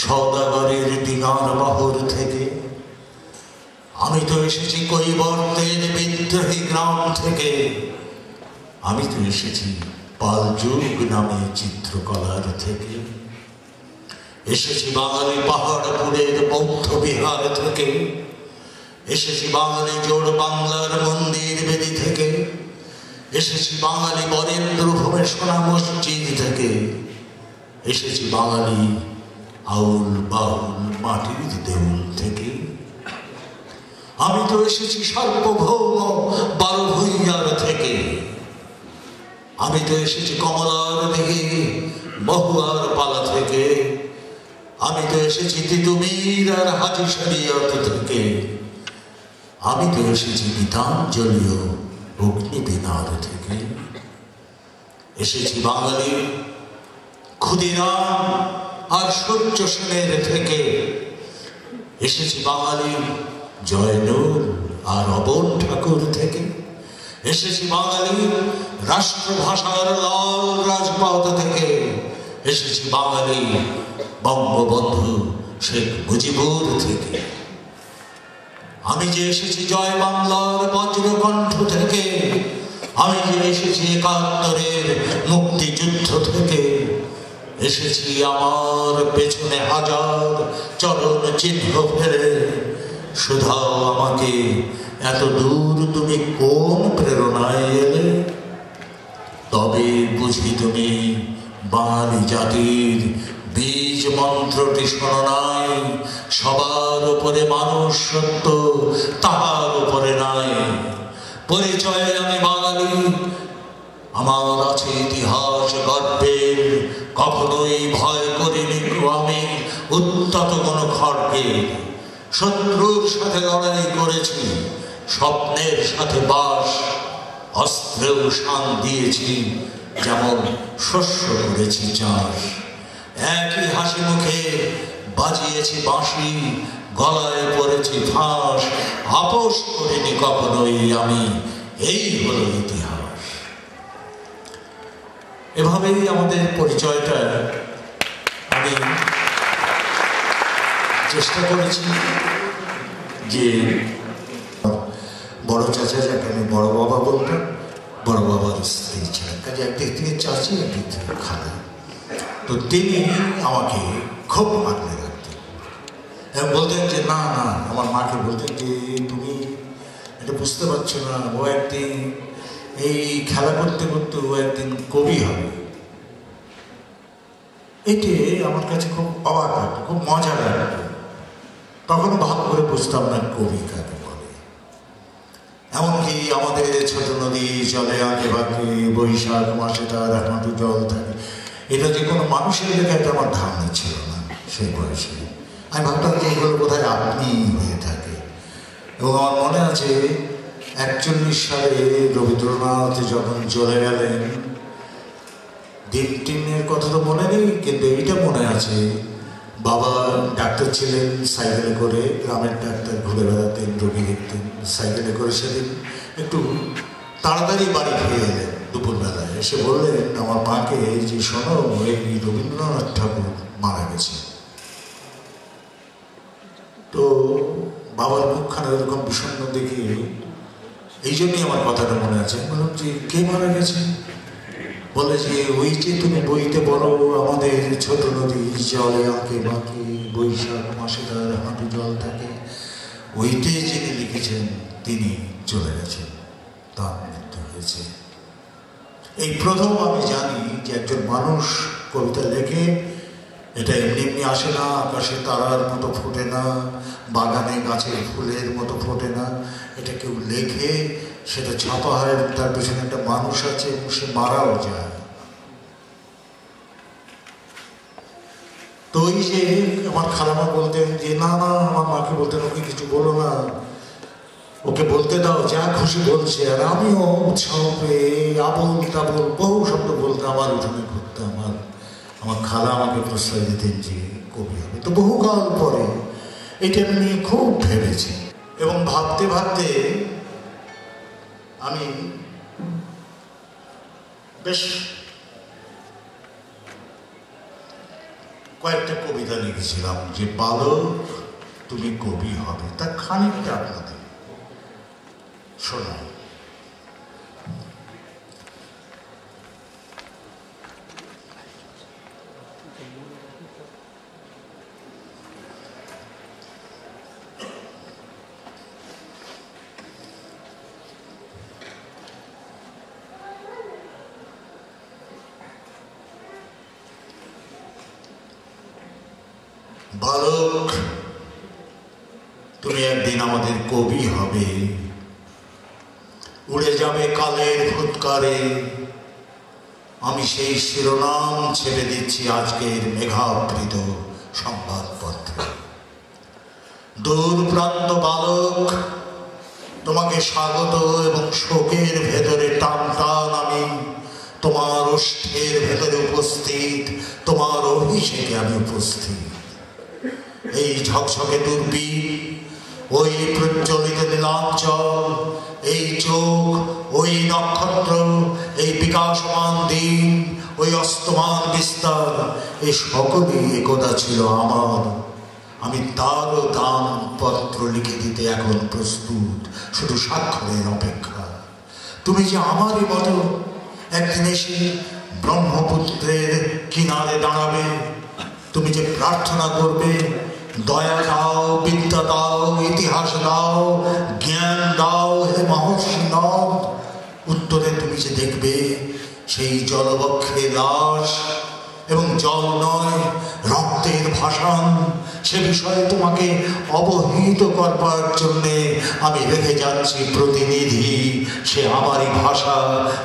সওদাগরের ডিঙার বহর থেকে, আমি তো এসেছি কৈবর্তের বিদ্রোহী গ্রাম থেকে, আমি তো এসেছি পাল যুগ নামে চিত্রকলার থেকে, এসেছি বাঙালি পাহাড়পুরের বৌদ্ধ বিহার থেকে, এসেছি বাঙালি জোড় বাংলার মন্দির বেদি থেকে, এসেছি বাঙালি বরেন্দ্র ভূমে সোনা মসজিদ থেকে, এসেছি বাঙালি আউল বাউল মাটির দেউল থেকে, আমি তো এসেছি সার্বভৌম 12 ভূঁইয়ার থেকে, আমি তো এসেছি কমলার দিকে মহুয়ার পালা থেকে, আমি তো এসেছি তিতুমির আর হাজি শরিয়ত থেকে, আমি তো এসেছি গীতাঞ্জলিও অগ্নিবীণার থেকে, এসেছি বাঙালি ক্ষুদিরাম আর সূর্য সেনের থেকে, এসেছি বাঙালি জয়নুল আর অবন ঠাকুর থেকে, এসেছি বাঙালি রাষ্ট্রভাষার লাল রাজপথ থেকে, এসেছি বাঙালি বঙ্গবন্ধু শেখ মুজিবুর থেকে, আমি যে এসেছি জয় বাংলার বজ্রকণ্ঠ থেকে, আমি যে এসেছি 71-এর মুক্তিযুদ্ধ থেকে, এসেছি আমার পেছনে 1000 চরণ চিহ্ন ফেলে। শুধাও আমাকে এত দূর তুমি কোন প্রেরণায় এলে? তবে বুঝি তুমি বাঙালি জাতির বীজ মন্ত্রটি শোনো নাই, সবার উপরে মানুষ সত্য, তাহার উপরে নাই। পরিচয়ে আমি বাঙালি, আমার আছে ইতিহাস গর্বের, কখনোই ভয় করিনি আমি উত্তত কোন খড়কে। শত্রুর সাথে লড়াই করেছি, স্বপ্নের সাথে বাস, অস্ত্রেও শান দিয়েছি, যেমন শস্য করেছি চাষ। একই হাসি মুখে বাজিয়েছি বাঁশি, গলায় পড়েছি ফাঁস, আপোষ করিনি কখনোই আমি, এই হলো ইতিহাস। এভাবেই আমাদের পরিচয়টা আমি চেষ্টা করেছি। যে বড় চাচা, যাকে আমি বড় বাবা বলতাম, বড় বাবার স্ত্রী ছিলেন, কাজে একদিক থেকে চাচি, একদিক থেকে খালা। তো তিনি আমাকে খুব আগলে রাখতেন এবং বলতেন যে না না, আমার মাকে বলতেন যে তুমি এটা বুঝতে পারছো না, ও একদিন এই খেলা করতে করতে ও একদিন কবি হবে। এটি আমার কাছে খুব অবাক লাগতো, খুব মজা লাগতো। তখনও ভাব করে বুঝতাম না কবি কাকে বলে। এমনকি আমাদের ছোট নদী জলে আঁকে বাঁকে, বৈশাখ মাসে তার হাঁটু জল থাকে, এটা যে কোনো মানুষের লেখা, এটা আমার ধারণা ছিল না সেই বয়সে। আমি ভাবতাম যে এগুলো বোধহয় আপনি হয়ে থাকে। এবং আমার মনে আছে 41 সালে রবীন্দ্রনাথ যখন চলে গেলেন, দিন কথা তো মনে নেই, কিন্তু এইটা মনে আছে, বাবা ডাক্তার ছিলেন, সাইকেলে করে গ্রামের ডাক্তার ঘুরে বেড়াতেন, রোগী দেখতেন সাইকেলে করে। সেদিন একটু তাড়াতাড়ি বাড়ি ফিরে এলেন দুপুরবেলায়, এসে বললেন আমার মাকে যে শোনো, এই রবীন্দ্রনাথ ঠাকুর মারা গেছে। তো বাবার মুখখানা এরকম বিষণ্ণ দেখে, এই জন্যই আমার কথাটা মনে আছে। বললাম যে কে মারা গেছে? বলে যে ওই যে তুমি বইতে বলো, আমাদের ছোট নদী জলে আঁকে বাঁকে, বৈশাখ মাসে তার হাঁটু জল থাকে, ওইটাই যিনি লিখেছেন তিনি চলে গেছেন, তার মৃত্যু হয়েছে। এই প্রথম আমি জানি যে একজন মানুষ কবিতা লেখে, এটা এমনি এমনি আসে না, আকাশে তারার মতো ফোটে না, বাগানে গাছের ফুলের মতো ফোটে না। এটা কেউ লেখে, সেটা ছাপা হয়, তার পেছনে একটা মানুষ আছে এবং সে মারাও যায়। তো ওই যে আমার খালামা বলতেন যে না না, আমার মাকে বলতেন ওকে কিছু বলো না, ওকে বলতে দাও, যা খুশি বলছে। আর আমিও উৎসাহ পেয়ে আবল তাবল বহু শব্দ বলতে আমার উঠোনে ঘুরতাম। আমার খালা আমাকে প্রশ্রয় দিতেন যে কবি হবে। তো বহুকাল পরে এটা নিয়ে খুব ভেবেছি এবং ভাবতে ভাবতে আমি বেশ কয়েকটা কবিতা লিখেছিলাম যে বালক তুমি কবি হবে। তার খানিকটা আপনাদের শোনাই। বালক তুমি একদিন আমাদের কবি হবে, উড়ে যাবে কালের ফুৎকারে। আমি সেই শিরোনাম ছেড়ে দিচ্ছি আজকের মেঘাবৃত সংবাদপত্রে। দূর প্রান্ত বালক তোমাকে স্বাগত এবং শোকের ভেতরে টান টান আমি তোমার ওষ্ঠের ভেতরে উপস্থিত, তোমার অভিষেকে আমি উপস্থিত। এই ঝকঝকে দূরবীন, ওই প্রজ্বলিত নীলাঞ্চল, এই চোখ, ওই নক্ষত্র, এই বিকাশমান দিন, ওই অস্তমান বিস্তার, এই সকলই একদা ছিল আমার। আমি তারও দান পত্র লিখে দিতে এখন প্রস্তুত, শুধু স্বাক্ষরের অপেক্ষা। তুমি যে আমারই মতো একদিন এসে ব্রহ্মপুত্রের কিনারে দাঁড়াবে, তুমি যে প্রার্থনা করবে দয়া দাও, বিদ্যা দাও, ইতিহাস দাও, জ্ঞান দাও হে মহর্ষি নদ। উত্তরে তুমি যে দেখবে সেই জলবক্ষে লাশ এবং জল নয় রক্তের ভাষণ, সে বিষয়ে তোমাকে অবহিত করবার জন্যে আমি রেখে যাচ্ছি প্রতিনিধি। সে আমারই ভাষা,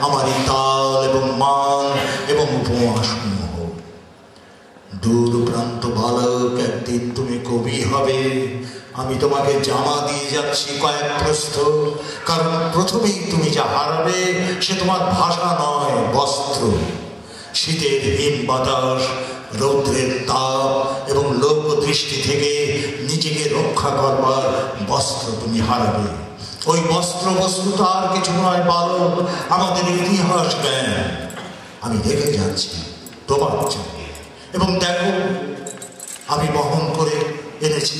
আমারই তাল এবং মান এবং উপমাসমূহ। দূর প্রান্ত বালক একদিন তুমি কবি হবে। আমি তোমাকে জামা দিয়ে যাচ্ছি কয়েক প্রস্থ, কারণ প্রথমেই তুমি যা হারাবে সে তোমার ভাষা নয়, বস্ত্র। শীতের হিম বাতাস, রৌদ্রের তাপ এবং লোক দৃষ্টি থেকে নিজেকে রক্ষা করবার বস্ত্র তুমি হারাবে। ওই বস্ত্র বস্তুত আর কিছু নয় বালক, আমাদের ইতিহাস জ্ঞান। আমি রেখে যাচ্ছি তোমার জন্য। এবং দেখো, আমি বহন করে এনেছি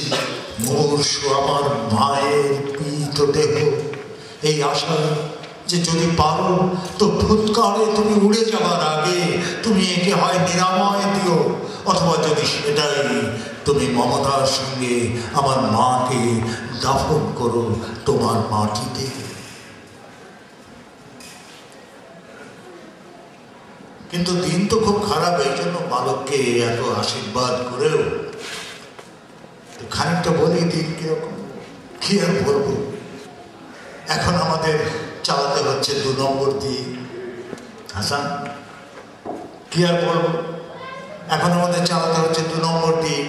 মূর্ষ আমার মায়ের পীত দেহ, এই আশা যে যদি পারো তো ভূতকালে তুমি উড়ে যাবার আগে তুমি একে হয় নিরাময় দিও, অথবা যদি সেটাই তুমি মমতার সঙ্গে আমার মাকে দাফন করো তোমার মাটিতে। কিন্তু দিন তো খুব খারাপ, এই জন্য বালককে এত আশীর্বাদ করেও খানিকটা বলি দিন কিরকম, কি আর বলবো। এখন আমাদের চালাতে হচ্ছে 2 নম্বর দিয়ে। হাসান, কি আর বলবো, এখন আমাদের চালাতে হচ্ছে 2 নম্বর দিয়ে।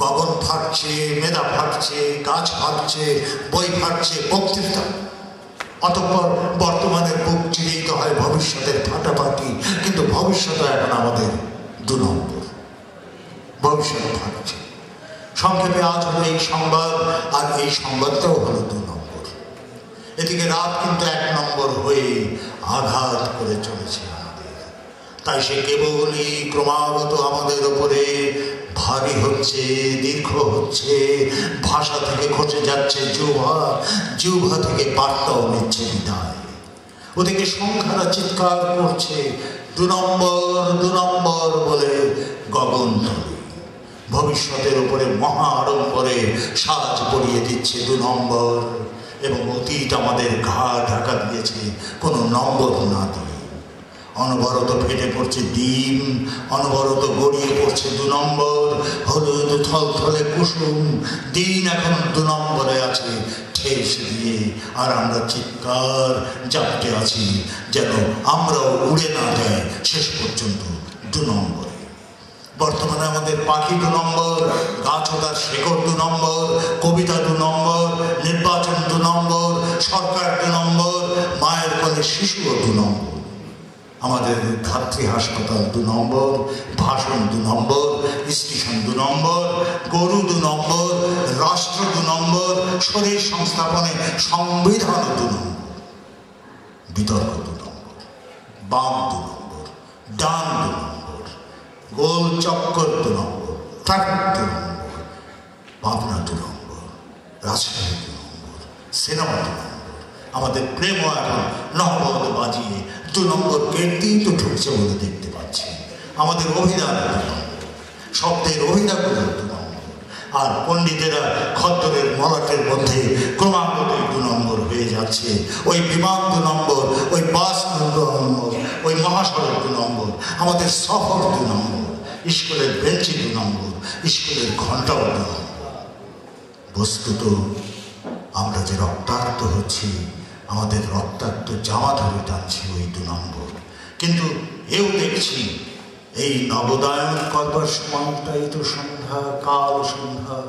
গগন ফাটছে, মেধা ফাটছে, গাছ ফাটছে, বই ফাটছে, বক্তৃতা। অতঃপর বর্তমানের বুক চিরেই তো হয় ভবিষ্যতের ফাটাফাটি, কিন্তু ভবিষ্যৎ এখন আমাদের 2 নম্বর। ভবিষ্যৎ ফাটছে। সংক্ষেপে আজ হলো এই সংবাদ, আর এই সংবাদটাও হলো 2 নম্বর। এদিকে রাত কিন্তু 1 নম্বর হয়ে আঘাত করে চলেছে আমাদের। তাই সে কেবলই ক্রমাগত আমাদের ওপরে ভারী হচ্ছে, দীর্ঘ হচ্ছে। ভাষা থেকে খসে যাচ্ছে জিহ্বা, জিহ্বা থেকে বার্তাও নিচ্ছে বিদায়। ওদিকে সংখ্যারা চিৎকার করছে 2 নম্বর 2 নম্বর বলে গগন তলে। ভবিষ্যতের উপরে মহা আড়ম্বরে সাজ পরিয়ে দিচ্ছে 2 নম্বর, এবং অতীত আমাদের ঘা ঢাকা দিয়েছে কোনো নম্বর না দিয়ে। অনবরত ফেটে পড়ছে ডিম, অনবরত গড়িয়ে পড়ছে 2 নম্বর। হলুদ থলথলে কুসুম দিন এখন 2 নম্বরে আছে ঠেস দিয়ে, আর আমরা চিৎকার জাপটে আছি যেন আমরাও উড়ে না যাই শেষ পর্যন্ত 2 নম্বরে। বর্তমানে আমাদের পাখি 2 নম্বর, গাছ ও তার শেকড় 2 নম্বর, কবিতা 2 নম্বর, নির্বাচন 2 নম্বর, সরকার 2 নম্বর, মায়ের কোলে শিশুও 2 নম্বর। আমাদের ধাত্রী হাসপাতাল 2 নম্বর, ভাষণ 2 নম্বর, স্টেশন 2 নম্বর, গরু 2 নম্বর, রাষ্ট্র 2 নম্বর, শরীর সংস্থাপনে সংবিধান 2 নম্বর, বিতর্ক 2 নম্বর, বাম 2 নম্বর, ডান 2 নম্বর, গোল চক্কর 2 নম্বর, ট্রাফিক 2 নম্বর, পাবনা 2 নম্বর, রাজশাহী 2 নম্বর, সিনেমা 2 নম্বর। আমাদের প্রেমও এখন নহবত বাজিয়ে 2 নম্বর গেট দিয়ে তো ঢুকছে বলে দেখতে পাচ্ছি। আমাদের অভিধান 2 নম্বর, শব্দের অভিধানগুলো 2 নম্বর, আর পণ্ডিতেরা খদ্দরের মলাটের মধ্যে ক্রমাগত 2 নম্বর হয়ে যাচ্ছে। ওই বিমান 2 নম্বর, ওই বাস 2 নম্বর, ওই মহাসড়ক 2 নম্বর, আমাদের সফর 2 নম্বর, স্কুলের বেঞ্চি 2 নম্বর, স্কুলের ঘন্টাও 2 নম্বর। বস্তুত আমরা যে রক্তাক্ত হচ্ছি, আমাদের রক্তাক্ত জামা ধরে টানছি ওই 2 নম্বর। কিন্তু এও দেখছি এই নবোদয়ন করবার সময়টাই তো সন্ধ্যা, কাল সন্ধ্যা।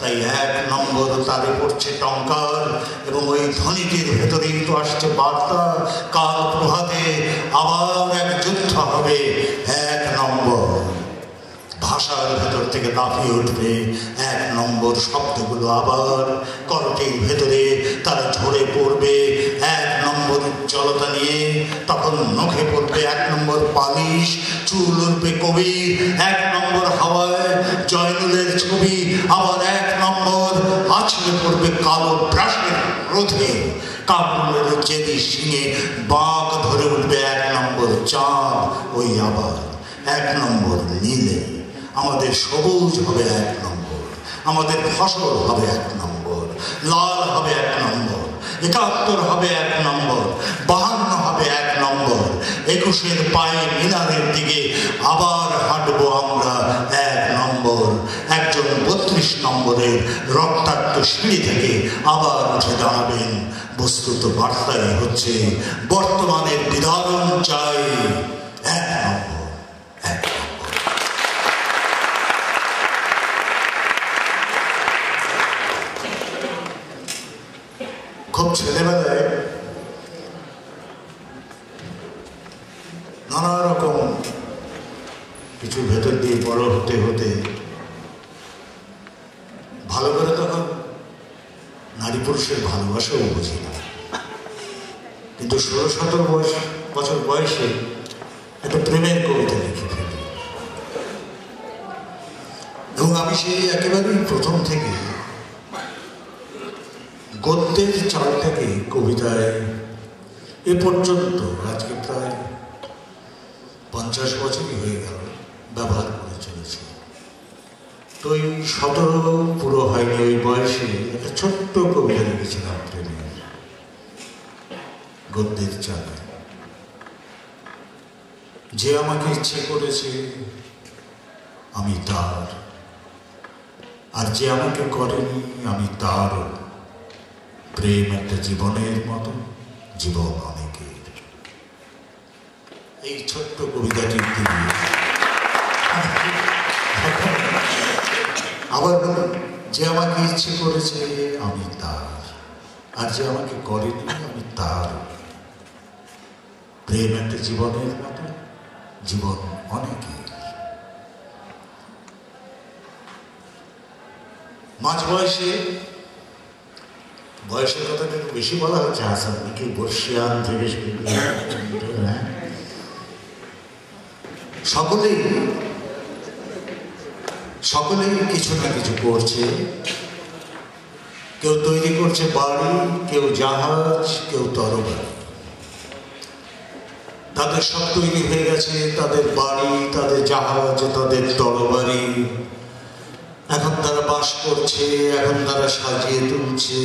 তাই 1 নম্বর তারে পড়ছে টঙ্কার, এবং ওই ধ্বনিটির ভেতরেই তো আসছে বার্তা, কাল প্রভাতে আবার এক যুদ্ধ হবে 1 নম্বর। ভাষার ভেতর থেকে লাফিয়ে উঠবে 1 নম্বর শব্দগুলো, আবার করটির ভেতরে তারা ঝরে পড়বে 1 নম্বর উজ্জ্বলতা নিয়ে। তখন নখে পড়বে 1 নম্বর পালিশ, চুল উঠবে কবির 1 নম্বর হাওয়ায় জয়নুলের ছবি, আবার 1 নম্বর আছড়ে পড়বে কালো ব্রাশের রোধে। কাবুলের জেদি শিঙে বাঁক ধরে উঠবে 1 নম্বর চাঁদ, ওই আবার 1 নম্বর নীলে। আমাদের সবুজ হবে 1 নম্বর, আমাদের ফসল হবে 1 নম্বর, লাল হবে 1 নম্বর, 71 হবে 1 নম্বর, 52 হবে 1 নম্বর। 21-এর পায়ে মিনারের দিকে আবার হাঁটবো আমরা 1 নম্বর। একজন 32 নম্বরের রক্তাক্ত সিঁড়ি থেকে আবার উঠে দাঁড়াবেন। বস্তুত বার্তাই হচ্ছে বর্তমানের বিধারণ চাই 1 নম্বর, 1 নম্বর। খুব ছেলেবেলায় নানা রকম কিছু ভেতর দিয়ে বড় হতে হতে ভালো করে তখন নারী পুরুষের ভালোবাসাও বুঝি না, কিন্তু 16-17 বছর বয়সে একটা প্রেমের কবিতা লিখে ফেলি, এবং আমি সেই একেবারেই প্রথম থেকে গদ্যের চাল থেকে কবিতায় এ পর্যন্ত আজকে প্রায় 50 বছরই হয়ে গেল ব্যবহার করে চলেছি। তো ওই 17 পুরো হয়নি ওই বয়সে একটা ছোট্ট কবিতা লিখেছিলাম প্রেমের, গদ্যের চালে। যে আমাকে ইচ্ছে করেছে আমি তার, আর যে আমাকে করেনি আমি তারও। প্রেম একটা জীবনের মতো, জীবন অনেকের। এই ছোট্ট কবিতাটি দিয়ে আবার যে আমাকে ইচ্ছে করেছে আমি তার, আর যে আমাকে করেনি আমি তার। প্রেম একটা জীবনের মতো, জীবন অনেকের। মাঝ বয়সে, বয়সের কথাটা একটু বেশি বলা হচ্ছে হাসান নাকি বর্ষিয়ান থেকে সকলেই কিছু না কিছু করছে। কেউ তৈরি করছে বাড়ি, কেউ জাহাজ, কেউ তরবারি। তাদের সব তৈরি হয়ে গেছে, তাদের বাড়ি, তাদের জাহাজ, তাদের তরবারি। এখন তারা বাস করছে, এখন তারা সাজিয়ে তুলছে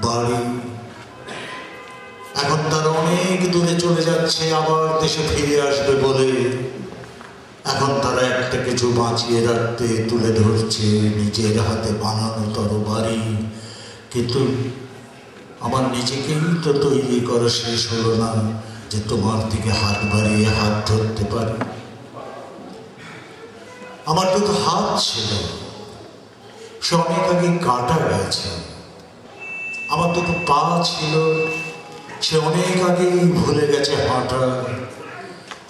বাড়ি। এখন তারা অনেক দূরে চলে যাচ্ছে, আবার দেশে ফিরে আসবে বলে। এখন তারা একটা কিছু বাঁচিয়ে রাখতে তুলে ধরছে নিজের হাতে বানানো তরবারি। কিন্তু আমার নিজেকেই তো তৈরি করা শেষ হলো না যে তোমার দিকে হাত বাড়িয়ে হাত ধরতে পারি। আমার দুটো হাত ছিল, সে অনেক আগে কাটা গেছে। আমার দুটো পা ছিল, সে অনেক আগেই ভুলে গেছে হাঁটা।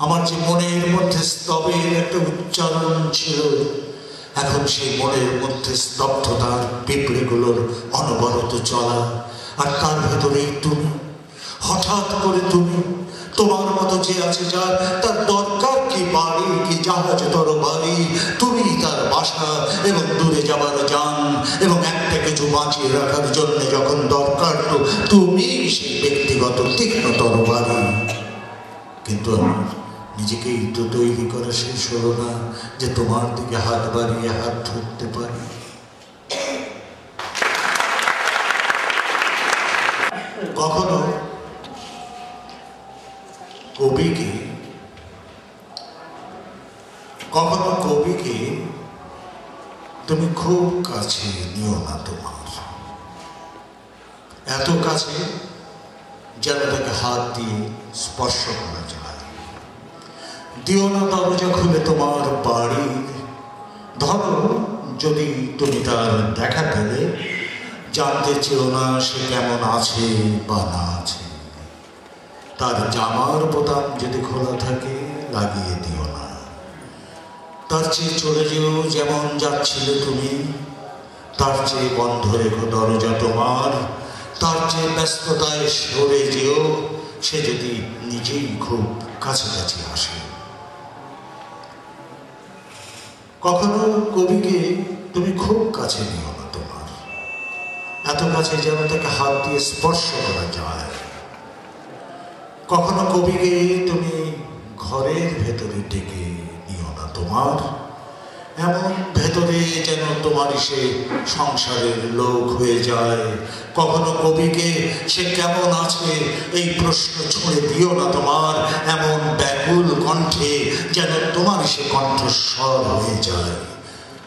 আমার যে মনের মধ্যে স্তবের একটা উচ্চারণ ছিল, এখন সেই মনের মধ্যে স্তব্ধতার পিঁপড়েগুলোর অনবরত চলা। আর তার ভেতরেই তুমি, হঠাৎ করে তুমি, তোমার মতো যে আছে যার, তার দরকার কি বাড়ি কি জাহাজ তরবারি। তুমি তার বাসা এবং দূরে যাবার যান, এবং একটা কিছু বাঁচিয়ে রাখার জন্য যখন দরকার তো তুমি সেই ব্যক্তিগত তীক্ষ্ণ তরবারি। কিন্তু আমি নিজেকেই তো তৈরি করা শেষ হলো না যে তোমার দিকে হাত বাড়িয়ে হাত ধরতে পারি। কখনো কবিকে তুমি খুব কাছে নিও না তোমার, এত কাছে যেন তাকে হাত দিয়ে স্পর্শ করা যায়। দিও না দরজা খুলে তোমার বাড়ির। ধরো যদি তুমি তার দেখা পেলে, জানতে চেও না সে কেমন আছে বা না আছে। তার জামার বোতাম যদি খোলা থাকে লাগিয়ে দিও না। তার চেয়ে চলে যেও যেমন যাচ্ছিলে তুমি, তার চেয়ে বন্ধ রেখো দরজা তোমার। তার চেয়ে ব্যস্ততায় সরে যেও সে যদি নিজেই খুব কাছাকাছি আসে। কখনো কবিকে তুমি খুব কাছে নিও না তোমার, এত কাছে যেন তাকে হাত দিয়ে স্পর্শ করা যায়। কখনো কবিকে তুমি ঘরের ভেতরে ডেকে নিও না তোমার, এমন ভেতরে যেন তোমারই সে সংসারের লোক হয়ে যায়। কখনো কবিকে সে কেমন আছে এই প্রশ্ন ছুঁড়ে দিও না তোমার, এমন ব্যাকুল কণ্ঠে যেন তোমারই সে কণ্ঠস্বর হয়ে যায়।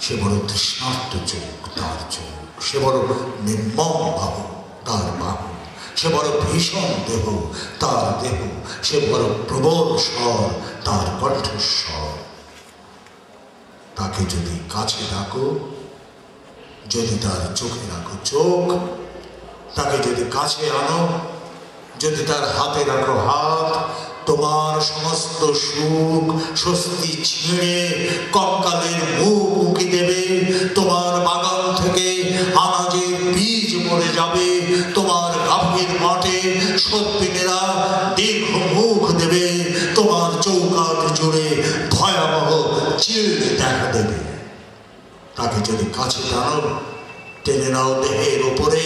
সে বড় তৃষ্ণার্ত চোখ তার চোখ, সে বড় নির্মম বাহু তার বাহু, সে বড় ভীষণ দেহ তার দেহ, সে বড় প্রবল স্বর তার কণ্ঠস্বর। তাকে যদি কাছে রাখো, যদি তার চোখে রাখো চোখ, তাকে যদি কাছে আনো, যদি তার হাতে রাখো হাত, তোমার সমস্ত সুখ স্বস্তি ছিঁড়ে কঙ্কালের মুখ উঁকি দেবে। তোমার বাগান থেকে আনাজের বীজ মরে যাবে। তোমার গাভীর মাঠে সত্যিনেরা দীর্ঘ মুখ দেবে। তোমার চৌকাঠ জুড়ে ভয়াবহ চির দেখা তাকে যদি কাছে টানো, টেনে নাও দেহের ওপরে,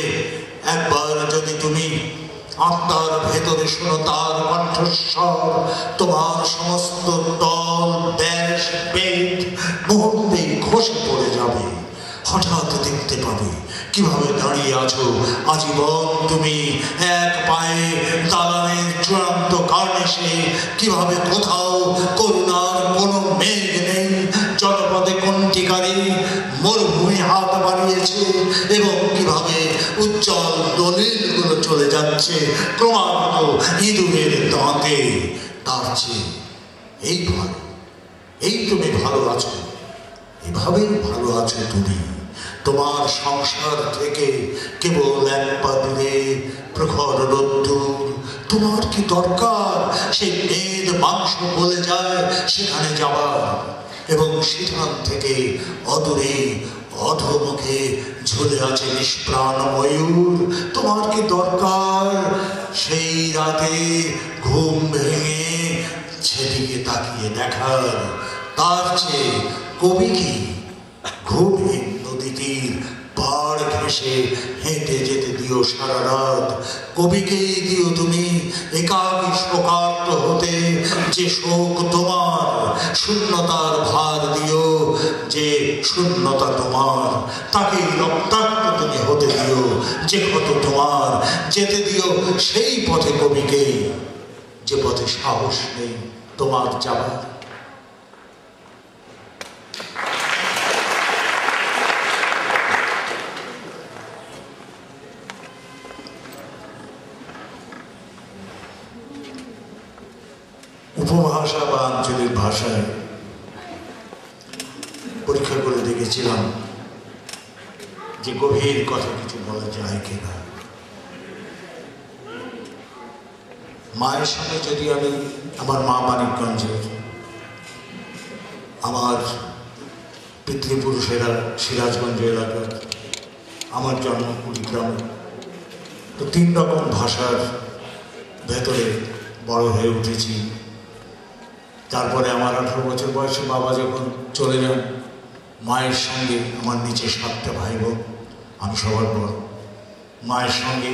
একবার যদি তুমি আত্মার ভেতরে শোনো তার কণ্ঠস্বর, তোমার সমস্ত দল দেশ বেদ মুহূর্তেই খসে পড়ে যাবে। হঠাৎ দেখতে পাবে কিভাবে দাঁড়িয়ে আছো আজীবন তুমি এক পায়ে দালানের চূড়ান্ত কার্নিশে, কিভাবে কোথাও করুণার কোনো মেঘ নেই, জনপদে কণ্টিকারে মরুভূমি হাত বাড়িয়েছে, এবং কিভাবে উজ্জ্বল দলিলগুলো চলে যাচ্ছে ক্রমাগত ইঁদুরের দাঁতে। তার চেয়ে এই ভালো, এই তুমি ভালো আছো, এভাবেই ভালো আছো তুমি। তোমার সংসার থেকে কেবল এক পা দূরে প্রখর রোদ্দুর। তোমার কি দরকার সেই মেদ মাংস বলে যায় সেখানে যাবার, এবং সেখান থেকে অদূরে অধোমুখে ঝুলে আছে নিষ্প্রাণ ময়ূর? তোমার কি দরকার সেই রাতে ঘুম ভেঙে সেদিকে তাকিয়ে দেখার? তার চেয়ে কবি কি ঘুমহীন নদীটির পাড় ঘেঁষে হেঁটে যেতে দিও সারা রাত। কবিকে দিও তুমি একাকী শোকার্ত হতে, যে শোক তোমার। শূন্যতার ভার দিও যে শূন্যতা তোমার, তাকে রক্তাক্ত তুমি হতে দিও যে ক্ষত তোমার। যেতে দিও সেই পথে কবিকে যে পথে সাহস নেই তোমার যাবার। উপভাষা বা আঞ্চলিক ভাষায় পরীক্ষা করে দেখেছিলাম যে গভীর কথা কিছু বলা যায় কিনা। মায়ের সঙ্গে যদি আমি, আমার মা মানিকগঞ্জের, আমার পিতৃপুরুষেরা সিরাজগঞ্জ এলাকার, আমার জন্ম কুড়িগ্রামে, তো 3 রকম ভাষার ভেতরে বড় হয়ে উঠেছি। তারপরে আমার 18 বছর বয়সে বাবা যখন চলে যান, মায়ের সঙ্গে আমার নিচে 7টা ভাই বোন, আমি সবার বড়। মায়ের সঙ্গে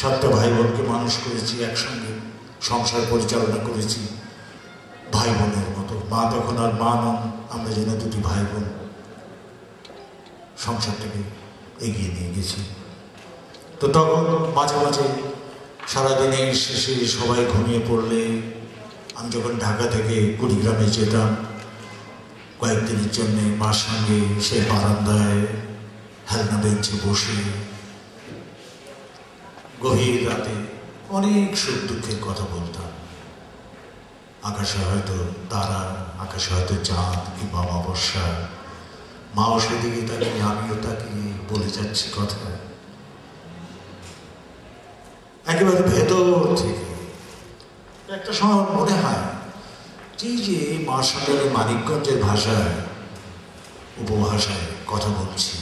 7টা ভাই বোনকে মানুষ করেছি, একসঙ্গে সংসার পরিচালনা করেছি ভাই বোনের মতো। মা তখন আর মা নন, আমরা যেন 2টি ভাই বোন সংসারটাকে এগিয়ে নিয়ে গেছি। তো তখন মাঝে মাঝে সারাদিনের শেষে সবাই ঘুমিয়ে পড়লে আমি যখন ঢাকা থেকে কুড়িগ্রামে যেতাম কয়েকদিনের জন্যে, মার সঙ্গে সেই বারান্দায় হেলনা বেঞ্চে বসে গভীর রাতে অনেক সুখ দুঃখের কথা বলতাম। আকাশে হয়তো তারা, আকাশে হয়তো চাঁদ কিংবা অমাবস্যা, মাও সেদিকে তাকিয়ে আমিও তাকিয়ে বলে যাচ্ছি কথা। একেবারে ভেতর থেকে একটা সময় মনে হয় যে মার সঙ্গে মানিকগঞ্জের ভাষায়, উপভাষায় কথা বলছি,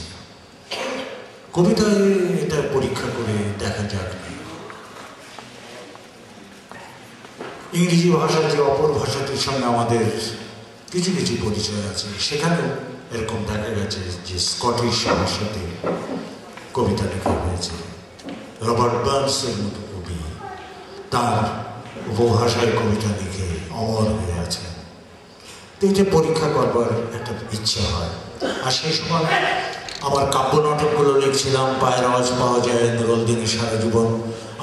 কবিতায় এটা পরীক্ষা করে দেখা যাক। ইংরেজি ভাষার যে অপর ভাষাটির সঙ্গে আমাদের কিছু কিছু পরিচয় আছে, সেখানেও এরকম দেখা গেছে যে স্কটিশ ভাষাতে কবিতা লেখা হয়েছে। রবার্ট বার্নসের মতো কবি তার উপভাষায় কবিতা লিখে অমর হয়ে আছে। তো এটা পরীক্ষা করবার একটা ইচ্ছা হয়। আর সেই সময় আমার কাব্য নাটকগুলো লিখছিলাম, পায়ের আওয়াজ পাওয়া যায়, নুরুলদিনের সারা জীবন।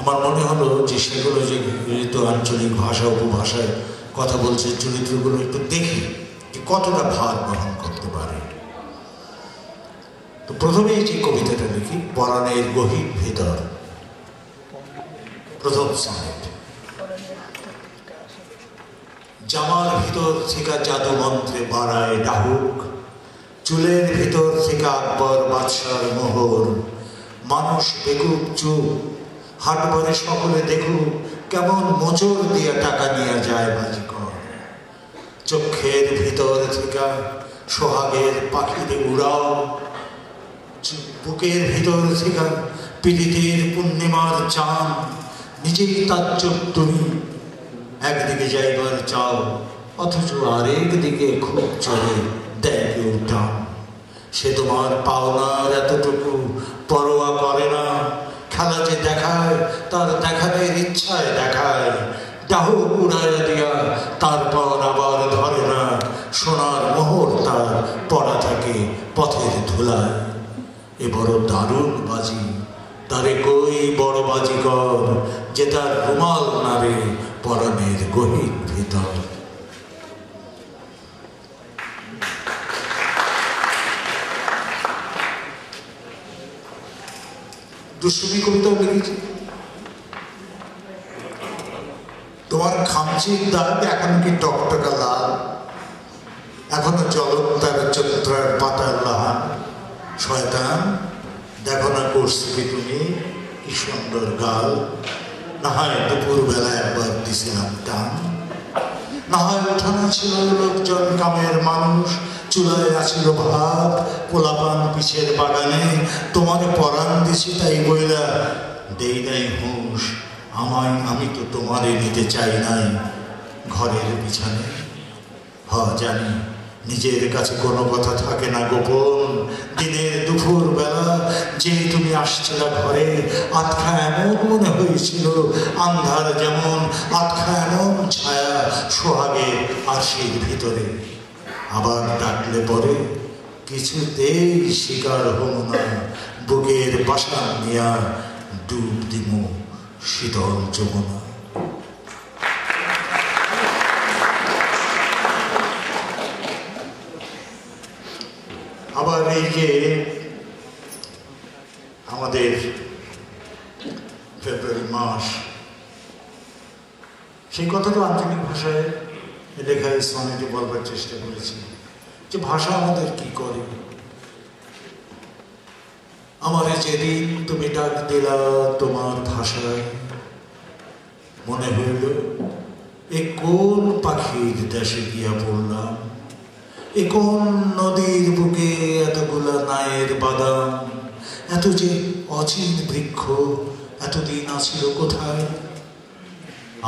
আমার মনে হলো যে সেগুলো যে গৃহীত আঞ্চলিক ভাষা উপভাষায় কথা বলছে, চরিত্রগুলো একটু দেখি যে কতটা ভার বহন করতে পারে। তো প্রথমেই যে কবিতাটা লিখি, পরাণের গহীর ভেতর, প্রথম সনেট। জামার ভিতর থেকে জাদু মন্ত্রে বাড়ায় ডাহুক, চুলের ভিতর থেকে আকবর বাদশার মোহর। মানুষ বেকুব চুপ, হাটবারে সকলে দেখুক, কেমন মোচর দিয়ে টাকা নিয়ে যায় বাজিকর। চোখের ভিতর থেকে সোহাগের পাখিতে উড়াও, বুকের ভিতর থেকে পীড়িতের পূর্ণিমার চাঁদ। নিজেই তার চোখ তুমি একদিকে যাইবার চাও, অথচ আরেক দিকে খুব চলে দেয় কেউ টান। সে তোমার পাওনার এতটুকু পরোয়া করে না। খেলা যে দেখায় তার দেখানোর ইচ্ছায় দেখায়, ডাহুক উড়াইয়া দিয়া তারপর আবার ধরে না। সোনার মোহর তার পড়া থাকে পথের ধুলায়। এ বড় দারুণ বাজি, তারে কই বড় বাজিকর, যে তার রুমাল নারে পরাণের গহীন ভিতর। দুষ্টুমি কবিতাও লিখেছি। তোমার খামচির দাগ এখন কি টকটকা লাল, এখনো জলতার চত্রার পাতার লাহান। শয়তান দেখো না করছি কি তুমি কি সুন্দর গাল। না হয় দুপুর বেলা একবার দিছিলাম টান, না হয় উঠানো ছিল লোকজন কামের মানুষ, চুলায় আছিল ভাত, পোলাপান পিছের বাগানে। তোমাকে পরাণ দিছি তাই বইলা দেই নাই হুঁশ, আমি তো তোমারে নিতে চাই নাই ঘরের বিছানে। জানি নিজের কাছে কোনো কথা থাকে না গোপন। দিনের দুপুর বেলা যে তুমি আসছিলা ঘরে, আতখা এমন মনে হয়েছিল আন্ধার যেমন, আতখা এমন ছায়া সোহাগের আশির ভিতরে। আবার ডাকলে পরে কিছুতেই শিকার হব না, বুকের বাসা নিয়া ডুব দিমু শীতল যমুনা। আবার এই যে আমাদের ফেব্রুয়ারি মাস, সেই কথাটা আঞ্চলিক ভাষায় লেখায় সনেটে বলবার চেষ্টা করেছি যে ভাষা আমাদের কি করে। আমারে যেদিন তুমি ডাক দিলা তোমার ভাষায়, মনে হইল এ কোন পাখির দেশে গিয়া পড়লাম, এ কোন নদীর বুকে এতগুলা নায়ের বাদাম, এত যে অচিন বৃক্ষ এতদিন আছিল কোথায়।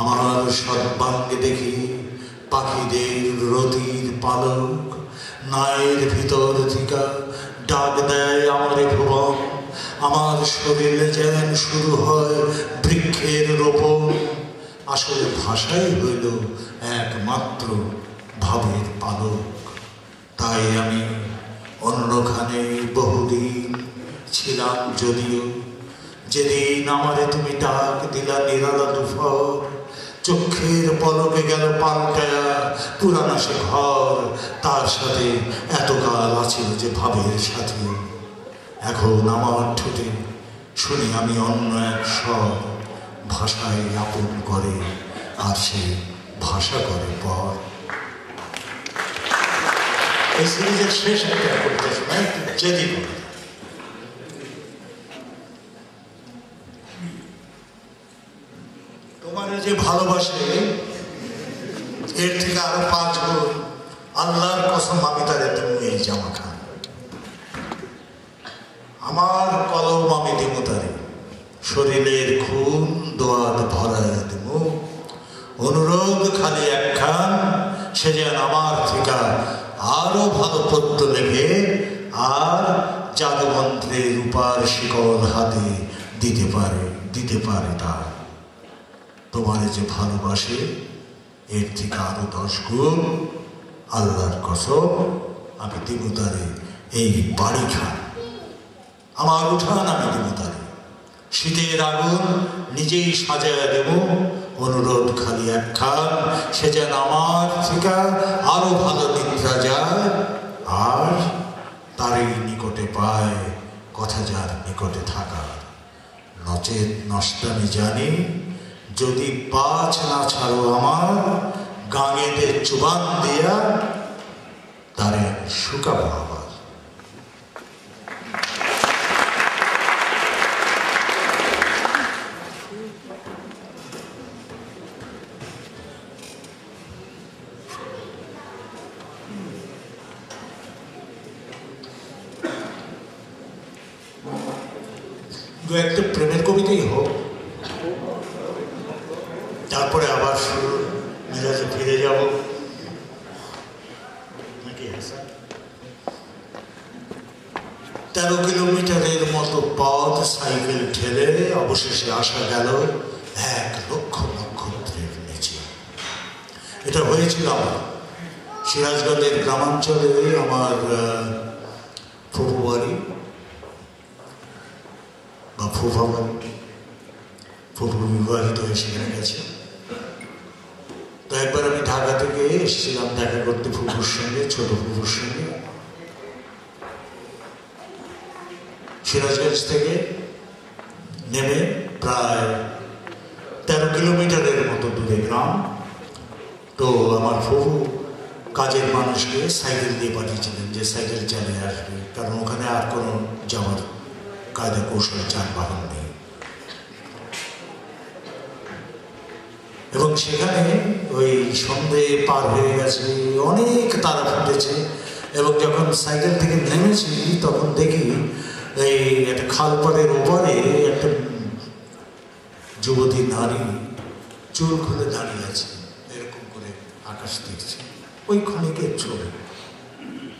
আমার সর্বাঙ্গে দেখি পাখিদের রতির পালক, নায়ের ভিতর থেকে ডাক দেয় আমারে ভুবন। আমার শরীরে যেন শুরু হয় বৃক্ষের রোপণ। আসলে ভাষাই হইল একমাত্র ভাবের পালক। তাই আমি অন্যখানে বহুদিন ছিলাম যদিও, যেদিন আমারে তুমি ডাক দিলা নিরালা দুফর। চক্ষের পলকে গেল পাল্টায়া পুরানা সে ঘর, তার সাথে এতকাল আছিল যে ভাবের সাথে। এখন আমার ঠোঁটে শুনি আমি অন্য এক স্বর, ভাষায় আপন করে আর সে ভাষা করে পর। এই সিরিজের শেষ একটা করতে শোনায় যদি তোমার যে ভালোবাসে এর থেকে আরো 5 গুণ আল্লাহর কসম আমি তারে তুমি এই জামা খান। আমার কলম আমি দিব তারে, শরীরের খুন দোয়াত ভরায় দেব। অনুরোধ খালি একখান, সে যেন আমার থেকে আরো ভালো পদ্য লেখে আর জাদুমন্ত্রের রূপার শিকল হাতে দিতে পারে তার। তোমার যে ভালোবাসে এর থেকে আরো 10 গুণ আল্লাহর কসম আমি দিব তারে এই বাড়ি খান। আমার উঠান আমি দিব তারে, শীতের আগুন নিজেই সাজায় দেব। অনুরোধ খালি একখান, সে যেন আমার থেকে আরো ভালো নিদ্রা যায় আর তারই নিকটে পায় কথা যার নিকটে থাকা। নচেত নষ্টামি জানি যদি পাছ না ছাড়ো আমার, গাঙেতে চুবান দিয়া তারে শুকাবো আবার। দু একটা প্রেমের কবিতাই হোক, তারপরে আবার শুরু মেজাজে ফিরে যাব নাকি? 13 কিলোমিটারের মতো পথ সাইকেল ঠেলে অবশেষে আসা গেল 1 লক্ষ নক্ষত্রের নিচে। এটা হয়েছিল আমার সিরাজগঞ্জের গ্রামাঞ্চলে, আমার ফুফু বাড়ি বা ফুফা বাড়ি। ফুফু বিবাহিত হয়ে সেখানে গেছে। তো একবার আমি ঢাকা থেকে এসেছিলাম দেখা করতে ফুফুর সঙ্গে, ছোট ফুফুর সঙ্গে। সিরাজগঞ্জ থেকে নেমে প্রায় 13 কিলোমিটারের মতো দূরে গ্রাম। তো আমার ফুফু কাজের মানুষকে সাইকেল দিয়ে পাঠিয়েছিলেন যে সাইকেল চালিয়ে আসবে, কারণ ওখানে আর কোনো যাওয়ার কায়দা কৌশল যানবাহন নেই। এবং সেখানে ওই সন্ধে পার হয়ে গেছে, অনেক তারা ফুটেছে। এবং যখন সাইকেল থেকে নেমেছি তখন দেখি এই একটা খালপাড়ের ওপারে একটা যুবতী নারী চুল খুলে দাঁড়িয়ে আছে, এরকম করে আকাশ দেখছে। ওই ক্ষণিকের ছবি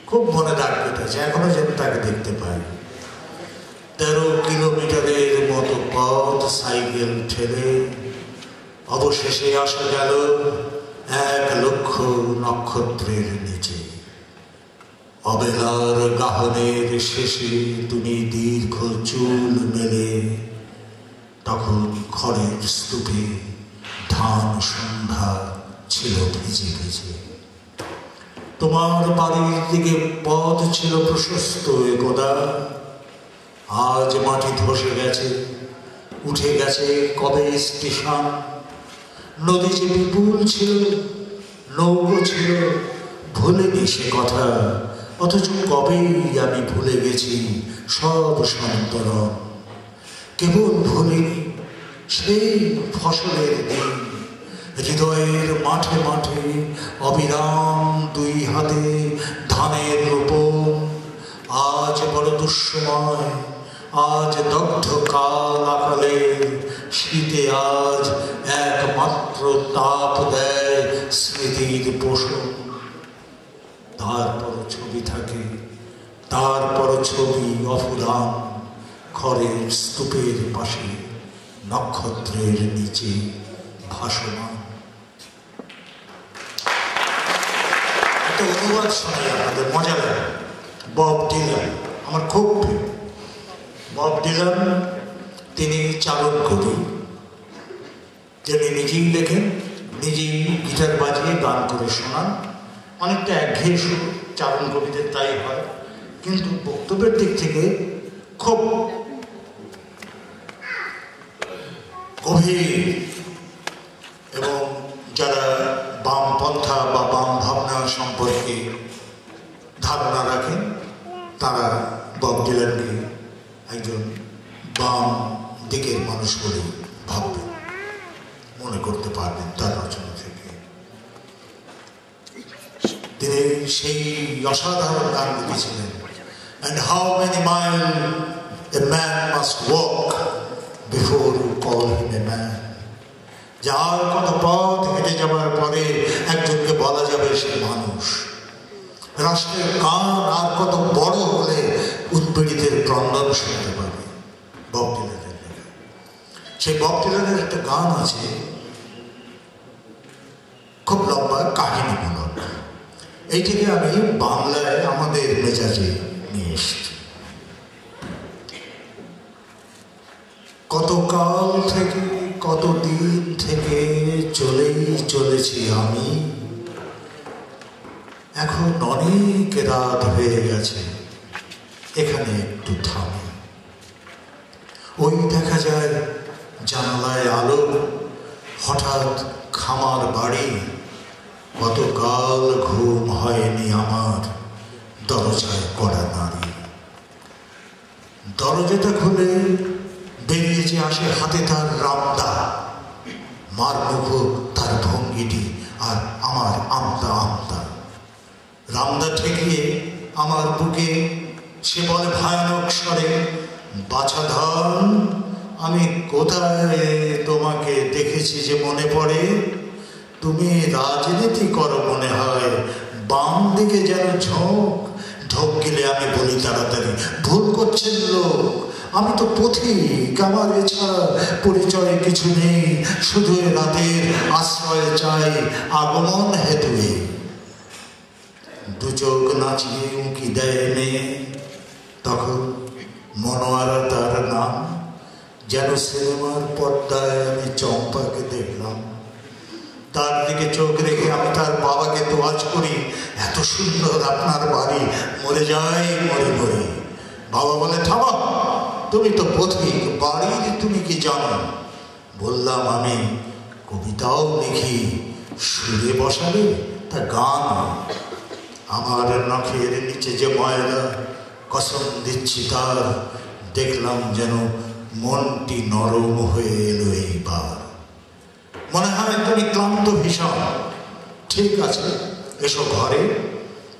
খুব মনে দাগ কেটেছে, এখনো যেন তাকে দেখতে পাই। 13 কিলোমিটারের মতো পথ সাইকেল ঠেলে অবশেষে আসা গেল 1 লক্ষ নক্ষত্রের নিচে। অবেলার গাহনের শেষে তুমি দীর্ঘ চুল মেলে, তখন খড়ের স্তূপে ধান সন্ধ্যা ছিল ভিজে ভিজে। তোমার বাড়ির দিকে পথ ছিল প্রশস্ত একদা, আজ মাটি ধসে গেছে, উঠে গেছে কবে স্টেশন। নদী যে বিপুল ছিল, নৌকো ছিল, ভুলিনি সে কথা। অথচ কবেই আমি ভুলে গেছি সব সন্তরণ। কেবল ভুলিনি সেই ফসলের দিন, হৃদয়ের মাঠে মাঠে অবিরাম 2 হাতে ধানের রোপণ। আজ বড় দুঃসময়, আজ দগ্ধ কাল আকালে, শীতে আজ একমাত্র তাপ দেয় স্মৃতির পোষণ। তারপর ছবি থাকে, তারপর ছবি অফুরান, খড়ের স্তূপের পাশে নক্ষত্রের নিচে ভাসমান। একটা অনুবাদ শোনাই আপনাদের, মজা লাগে। বব ডিলান আমার খুব প্রিয়। বব ডিলান তিনি চালক কবি, তিনি নিজেই লেখেন, নিজেই গিটার বাজিয়ে গান করে শোনান। অনেকটা একঘেয়ে সুর, চালন কবিদের তাই হয়, কিন্তু বক্তব্যের দিক থেকে খুব গভীর। এবং যারা বামপন্থা বা বাম ভাবনা সম্পর্কে ধারণা রাখেন তারা বব ডিলানকে একজন বাম দিকের মানুষ বলে ভাববেন, মনে করতে পারবেন তার রচনা থেকে। তিনি সেই অসাধারণ গান লিখেছিলেন, and how many miles a man must walk before you call him a man. যার কত পথ হেঁটে যাওয়ার পরে একজনকে বলা যাবে সে মানুষ। রাষ্ট্রের কান আর কত বড় হলে উৎপীড়িতের ক্রন্দন শুনতে পাবে। বব ডিলানের লেখা। সেই বব ডিলানের একটা গান আছে, খুব লম্বা কাহিনীমূলক। এইটিকে আমি বাংলায় আমাদের মেজাজে নিয়ে এসেছি। কতকাল থেকে, কতদিন থেকে চলেই চলেছি আমি, এখন অনেক রাত হয়ে গেছে, এখানে একটু থামি। ওই দেখা যায় জানালায় আলো, হঠাৎ খামার বাড়ি। কতকাল ঘুম হয়নি আমার, দরজায় কড়া নাড়ি। দরজাটা খুলে বেরিয়ে যে আসে হাতে তার রামদা, মার মুখ তার ভঙ্গিটি আর আমার আমতা আমতা। রামদা ঠেকিয়ে আমার বুকে সে বলে ভয়ানক স্বরে, বাছাধন আমি কোথায় তোমাকে দেখেছি যে মনে পড়ে। তুমি রাজনীতি করো মনে হয়, বাম দিকে যেন ঝোঁক, ঢোক গেলে আমি বলি তাড়াতাড়ি, ভুল করছেন লোক, আমি তো পথিক, আমার এছাড়া পরিচয় কিছু নেই, শুধু রাতের আশ্রয় চাই আগমন হেতুয়ে। দু চোখ নাচিয়ে উঁকি দেয় মেয়ে, তখন মনোয়ারা তার নাম, যেন সিনেমার পর্দায় আমি চম্পাকে দেখলাম। তার দিকে চোখ রেখে আমি তার বাবাকে তোয়াজ করি, এত সুন্দর আপনার বাড়ি, মরে যাই মরে মরে। বাবা বলে, থামা, তুমি তো পথিক, বাড়ির তুমি কি জানো? বললাম, আমি কবিতাও লিখি, সুরে বসালে তা গান। আমার নখের নিচে যে ময়লা, কসম দিচ্ছি তার, দেখলাম যেন মনটি নরম হয়ে এলো এইবার। মনে হয় তুমি ক্লান্ত ভীষণ, ঠিক আছে এসো ঘরে,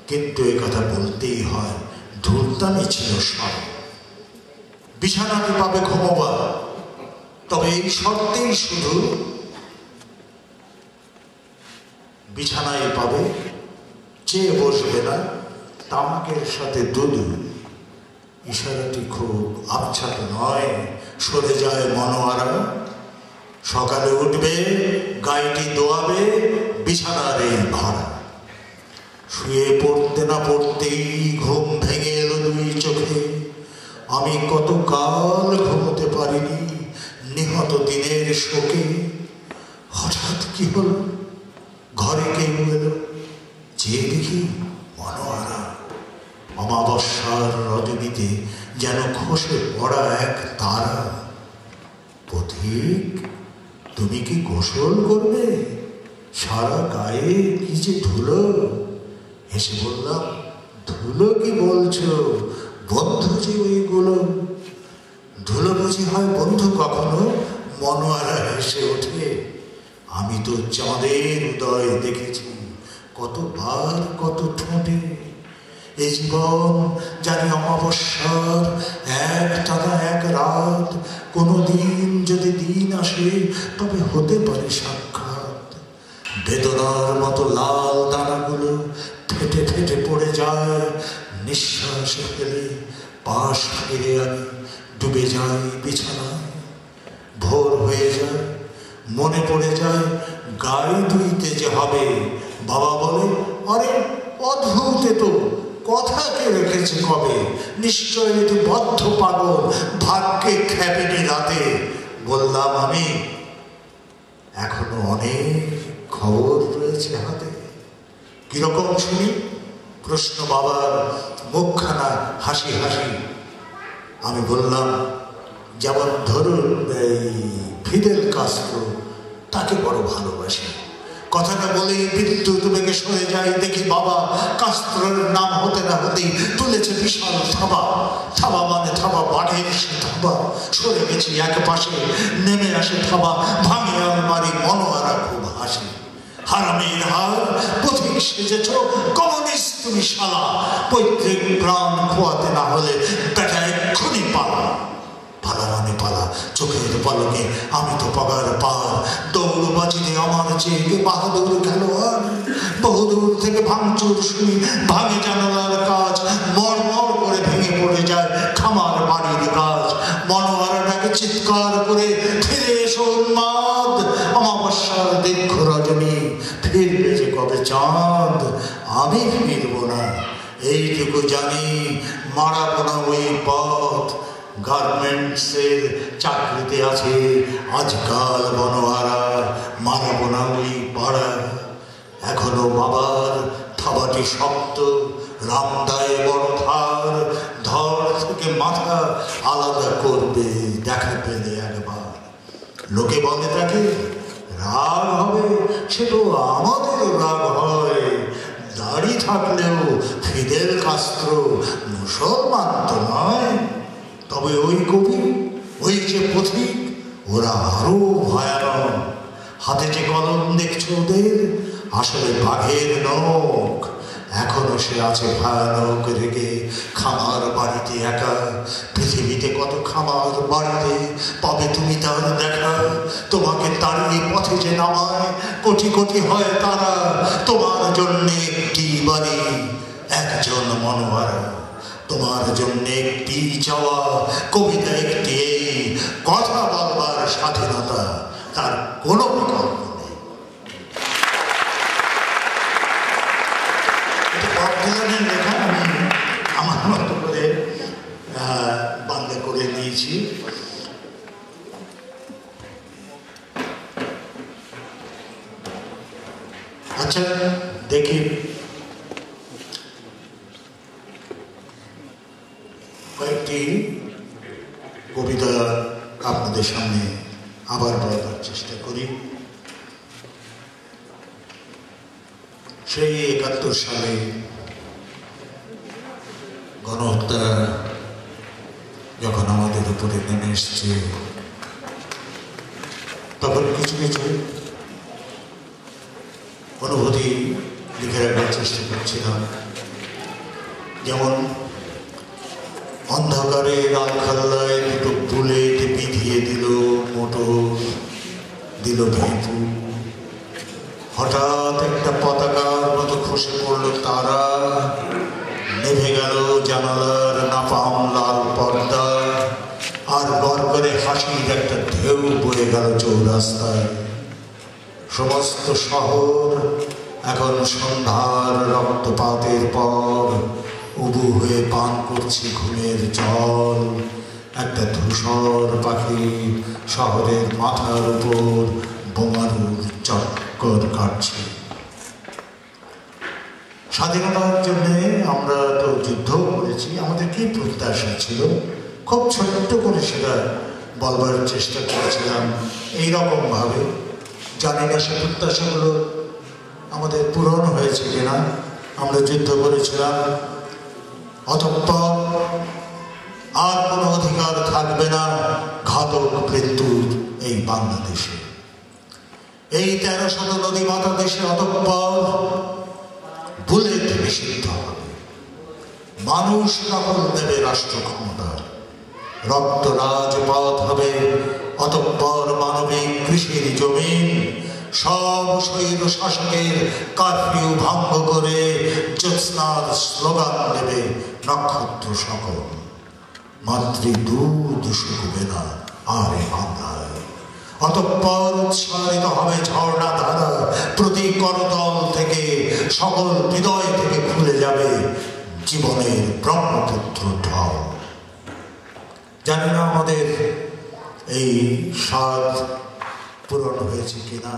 কিন্তু এ কথা বলতেই হয়, ধূর্তানি ছিল সব। বিছানাতে পাবে ঘুমোবা, তবে এই শর্তেই শুধু বিছানায় পাবে, চেয়ে বসবে না, তামাকের সাথে দুধু। ইশারাটি খুব আবছাট নয়, সরে যায় মনোয়ারা। সকালে উঠবে, গাইটি দোয়াবে, বিছানার এই ভাড়া। শুয়ে পড়তে না পড়তেই ঘুম ভেঙে এলো দুই চোখে। আমি কত কাল ঘুমোতে পারিনি নিহত দিনের শোকে। হঠাৎ কি হলো, ঘরে কেউ এলো, যে দেখি মনোয়ারা। অমাবস্যার রজনীতে যেন খসে পড়া এক তারা। পথিক, তুমি কি গোসল করবে? সারা গায়ে কি যে ধুলো। হেসে বললাম, ধুলো কি বলছো, বন্ধু যে ওইগুলো। ধুলো বুঝি হয় বন্ধু কখনো? মনোয়ারা হেসে ওঠে, আমি তো চাঁদের উদয় দেখেছি কতবার কত ঠোঁটে। এই জীবন জানি অমাবস্যার এক টানা এক রাত, কোনো দিন যদি দিন আসে তবে হতে পারে সাক্ষাৎ। বেদনার মতো লাল দানাগুলো ফেটে ফেটে পড়ে যায়, নিঃশ্বাস ফেলে পাশ ফিরে আমি ডুবে যাই বিছানায়। ভোর হয়ে যায়, মনে পড়ে যায় গাই ধুইতে যে হবে। বাবা বলে, আরে অদ্ভুত, তো কথাকে রেখেছে কবে, নিশ্চয় এটি বদ্ধ পাগল, ভাগ্যে খ্যাপেনি রাতে। বললাম, আমি এখনো অনেক খবর রয়েছে হাতে। কিরকম শুনি? প্রশ্ন বাবার, মুখখানা হাসি হাসি। আমি বললাম, যেমন ধরুন এই ফিদেল কাস্ত্রো, তাকে বড় ভালোবাসি। কথাটা বলেই বিদ্যুৎ বেগে সরে যায়, দেখি বাবা কাস্ত্রোর নাম হতে না হতেই তুলেছে বিশাল থাবা। থাবা মানে থাবা বাড়ের সে থাবা। সরে গেছি এক পাশে, নেমে আসে থাবা, ভাঙে আলমারি। মনোয়ারা খুব হাসি। হারামির হার, পথিক সেজেছ, কমিউনিস্ট তুমি শালা। পৈতৃক প্রাণ খোয়াতে না হলে বেটা এক্ষুনি পালা। পালা মানে পালা, চোখের পলকে আমি তো পগার পার। দৌড়বাজিতে আমার চেয়ে বাহাদুর খেলোয়াড়। বহুদূর থেকে ভাঙচুর শুনি, ভাঙে জানালার কাজ, মর মর করে ভেঙে পড়ে যায় খামার বাড়ির কাজ। মনোয়ারাটাকে চিৎকার করে, ফিরে এসো উন্মাদ, অমাবস্যার দীর্ঘ রজনী, ফিরবে যে কবে চাঁদ। আমি ফিরব না, এইটুকু জানি, মারাবো না ওই পথ। গার্মেন্টসের চাকরিতে আছে আজকাল মনোয়ারা, মারাবো না ওই পাড়া। এখনো বাবার থাবাটি শক্ত, রামদায় বড় ধার। ধর থেকে মাথা আলাদা করবে দেখা পেলে একবার। লোকে বলে তাকে রাগ হবে, সে তো আমাদেরও রাগ হয়। দাড়ি থাকলেও ফিদেল কাস্ত্রো মুসলমান তো নয়। তবে ওই কবি, ওই যে পথিক, ওরা আরো ভয়ানক। হাতে যে কলম দেখছো ওদের, আসলে বাঘের নখ। এখনো সে আছে ভয়ানক রেগে, খামার বাড়িতে একা। পৃথিবীতে কত খামার বাড়িতে পাবে তুমি তার দেখা। তোমাকে তাড়িয়ে পথে যে নামায়, কোটি কোটি হয় তারা। তোমার জন্যে একটি বাড়ি, একজন মনোয়ারা, তোমার জন্য একটি চাওয়া, কবিতা একটি, এই কথা বলবার স্বাধীনতা, তার কোনো বিকল্প নেই। এটা বব ডিলানের লেখা, আমি আমার মতো করে বাংলা করে নিয়েছি। আচ্ছা দেখি কয়েকটি কবিতা আপনাদের সামনে আবার বলার চেষ্টা করি। সেই 71 সালে গণহত্যা যখন আমাদের উপরে নেমে এসছে, তখন কিছু কিছু অনুভূতি লিখে রাখার চেষ্টা করছিলাম। যেমন অন্ধকারে আলখাল্লায় দুটো বুলেট বিধিয়ে দিল মোটর, দিল ভেতু, হঠাৎ একটা পতাকার মতো খসে পড়ল তারা, নেভে গেল জানালার নাপাম লাল পর্দা, আর বরকরে হাসির একটা ঢেউ বয়ে গেল চৌরাস্তায়। সমস্ত শহর এখন সন্ধ্যার রক্তপাতের পর উবু হয়ে পান করছে ঘুমের জল। একটা ধূসর পাখি শহরের মাথার উপর বোমারুর চক্কর কাটছে। স্বাধীনতার জন্যে আমরা তো যুদ্ধও করেছি, আমাদের কি প্রত্যাশা ছিল, খুব ছোট্ট করে সেটা বলবার চেষ্টা করেছিলাম এইরকম ভাবে। জানি না সে প্রত্যাশাগুলো আমাদের পূরণ হয়েছে কিনা। আমরা যুদ্ধ করেছিলাম, অতঃপর আর কোনো অধিকার থাকবে না ঘাতক মৃত্যুর এই বাংলাদেশে, এই 1300 নদীমাতা দেশে। অতঃপর বুলেট নিষিদ্ধ হবে, মানুষ দখল দেবে রাষ্ট্র ক্ষমতার, রক্ত রাজপথ হবে। অতঃপর মানবিক কৃষির জমিন সব শহীদ শাসকের কারফিউ ভঙ্গ করে জ্যোৎস্নার স্লোগান দেবে নক্ষত্র সকল। মাতৃদুধ শুকবে না আর এ বাংলায়। অতঃপর উৎসারিত হবে ঝর্ণা ধারা, প্রতি করতল থেকে সকল হৃদয় থেকে খুলে যাবে জীবনের ব্রহ্মপুত্র ঢল। জানি না আমাদের এই স্বাদ পূরণ হয়েছে কিনা।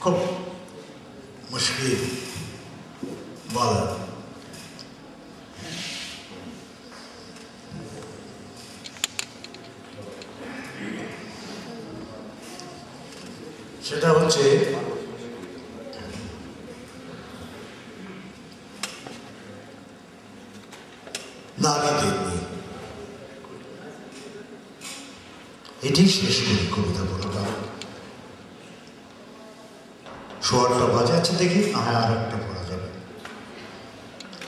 খুব মুশকিল বলা। সেটা হচ্ছে নারীদের নিয়ে। এটি শেষ করি কবিতা বলটা। 8:15 বাজে। আচ্ছা দেখি, হ্যাঁ আর একটা পড়া যাবে।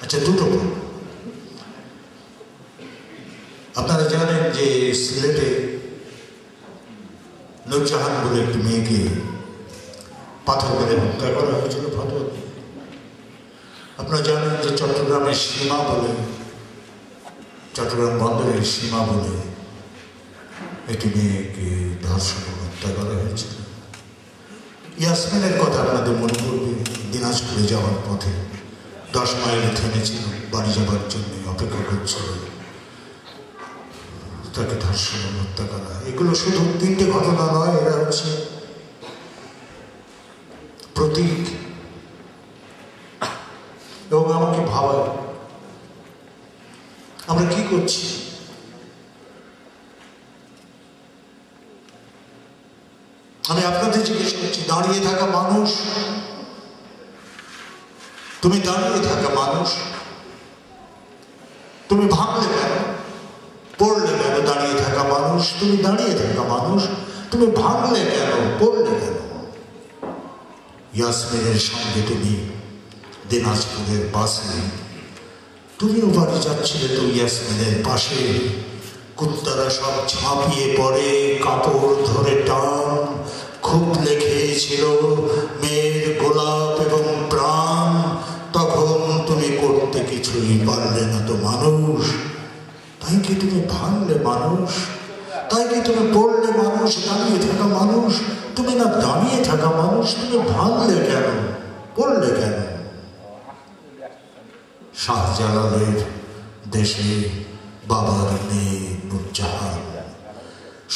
আচ্ছা দুটো পড়ব। আপনারা জানেন যে সিলেটে নূরজাহান বলে একটি মেয়েকে পাথর মেরে হত্যা করা হয়েছিল ফতোয়া। আপনারা জানেন যে চট্টগ্রামের সীমা বলে, চট্টগ্রাম বন্দরের সীমা বলে একটি মেয়েকে ধর্ষণ হত্যা করা হয়েছিল। ইয়াসমিনের কথা আপনাদের মনে পড়বে, দিনাজপুরে যাওয়ার পথে 10 মাইলে থেমেছিল, বাড়ি যাবার জন্য অপেক্ষা করছিল, তাকে ধর্ষণ হত্যা করা। এগুলো শুধু 3টে ঘটনা নয়, এরা হচ্ছে প্রতীক। এবং আমাকে ভাবায় আমরা কি করছি। আমি আপনাদের জিজ্ঞেস করছি, দাঁড়িয়ে থাকা মানুষ তুমি দাঁড়িয়ে থাকা মানুষ, তুমি ভাঙলে কেন, পড়লে কেন? দাঁড়িয়ে থাকা মানুষ, তুমি দাঁড়িয়ে থাকা মানুষ, তুমি ভাঙলে কেন, পড়লে কেন? ইয়াসমিনের সঙ্গে তুমি দিনাজপুরের বাসে, তুমিও বাড়ি যাচ্ছিলে তো ইয়াসমিনের পাশে, কুত্তারা সব ঝাঁপিয়ে পড়ে, কাপড় ধরে টান, খুব লেখেছিল মেয়ের গোলাপ এবং প্রাণ। তখন তুমি করতে কিছুই পারলে না তো মানুষ, তাই কি তুমি ভাঙলে মানুষ? তাই কি তুমি পড়লে মানুষ? দাঁড়িয়ে থাকা মানুষ, তুমি না দাঁড়িয়ে থাকা মানুষ, তুমি ভাঙলে কেন, পড়লে কেন? শাহজালালের দেশে বাবার মেয়ে নূরজাহান,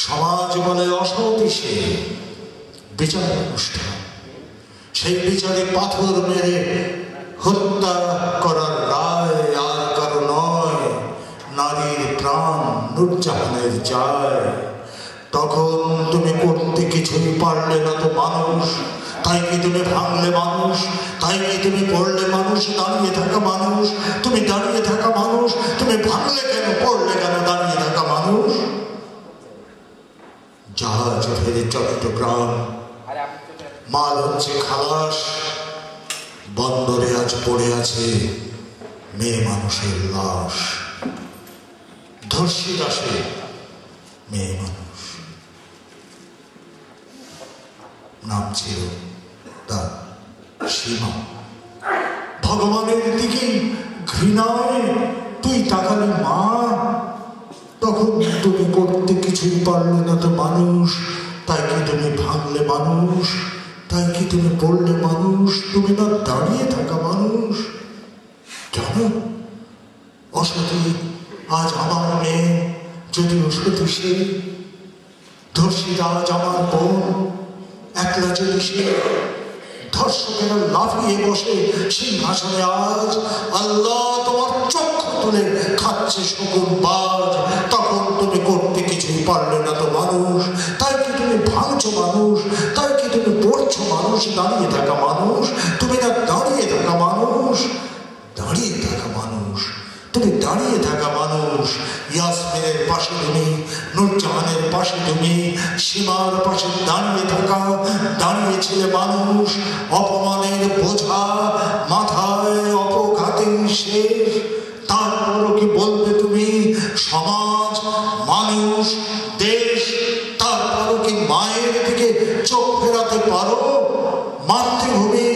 সমাজ বলে অসতী সে, বিচার অনুষ্ঠান, সেই বিচারে পাথর মেরে হত্যা করার রায় আর কারো নয়, নারীর প্রাণ নূরজাহানের যায়। তখন তুমি করতে কিছুই পারলে না তো মানুষ, তাই কি তুমি ভাঙলে মানুষ? তাই কি তুমি পড়লে মানুষ? দাঁড়িয়ে থাকা মানুষ, তুমি দাঁড়িয়ে থাকা মানুষ, তুমি ভাঙলে কেন, পড়লে কেন? দাঁড়িয়ে থাকা মানুষ। জাহাজ ফেরে চট্টগ্রাম, মাল হচ্ছে খালাস, বন্দরে আজ পড়ে আছে মেয়ে মানুষের লাশ। ধর্ষিত আসে মেয়ে মানুষ, নাম ছিল তার সীমা। ভগবানের দিকে ঘৃণায় তুই তাকালি মা, তখন তুমি করতে কিছুই পারলে না তো মানুষ, তাই কি তুমি ভাঙলে মানুষ? তাই কি তুমি পড়লে মানুষ? তুমি না দাঁড়িয়ে থাকা মানুষ। জানো অসতী আজ আমার মেয়ে, যদি অসতী সে, ধর্ষিত আজ আমার বোন, একলা যদি সে, ধর্ষকেরা লাফিয়ে বসে সিংহাসনে আজ, আল্লাহ তোমার চক্ষু তুলে খাচ্ছে শকুন বাজ। তখন তুমি করতে কিছুই পারলে না তো মানুষ, তাই কি তুমি ভাঙছো মানুষ? তাই কি তুমি পড়ছো মানুষ? দাঁড়িয়ে থাকা মানুষ, তুমি না দাঁড়িয়ে থাকা মানুষ, দাঁড়িয়ে থাকা মানুষ, তুমি দাঁড়িয়ে থাকা মানুষ। ইয়াসমিনের পাশে তুমি, নূরজাহানের পাশে তুমি, সীমার পাশে দাঁড়িয়ে থাকা, দাঁড়িয়েছিলে মানুষ। অপমানের বোঝা মাথায়, অপঘাতের শেষ, তারপরও কি বলবে তুমি সমাজ, মানুষ, দেশ? তারপরও কি মায়ের দিকে চোখ ফেরাতে পারো? মাতৃভূমি,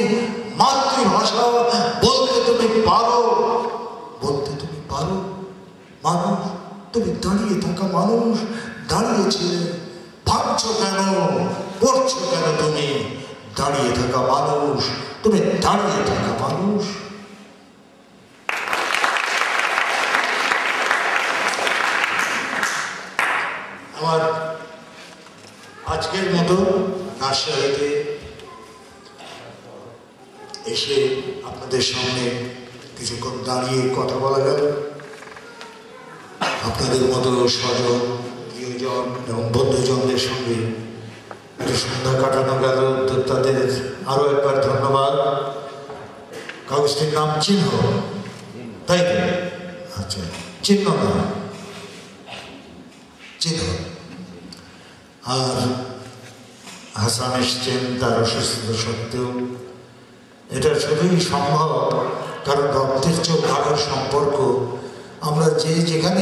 মাতৃভাষা বলতে তুমি পারো, বলতে তুমি পারো? মানুষ, তুমি দাঁড়িয়ে থাকা মানুষ, দাঁড়িয়েছিলে, ভাবছো কেন, পড়ছো কেন? তুমি দাঁড়িয়ে থাকা মানুষ, তুমি দাঁড়িয়ে থাকা মানুষ। আমার আজকের মতো রাজশাহীতে এসে আপনাদের সামনে কিছুক্ষণ দাঁড়িয়ে কথা বলা গেল। আপনাদের মতো স্বজন, প্রিয়জন এবং বন্ধুজনদের সঙ্গে একটা সন্ধ্যা কাটানো গেল, তো তাদের আরো একবার ধন্যবাদ। কাগজটির নাম চিহ্ন, তাই তো? আচ্ছা, চিহ্ন না, চিহ্ন। আর হাসান এসছেন তার অসুস্থতা সত্ত্বেও। এটা শুধুই সম্ভব কারণ রক্তের চেয়েও ভালো সম্পর্ক। আমরা যে যেখানে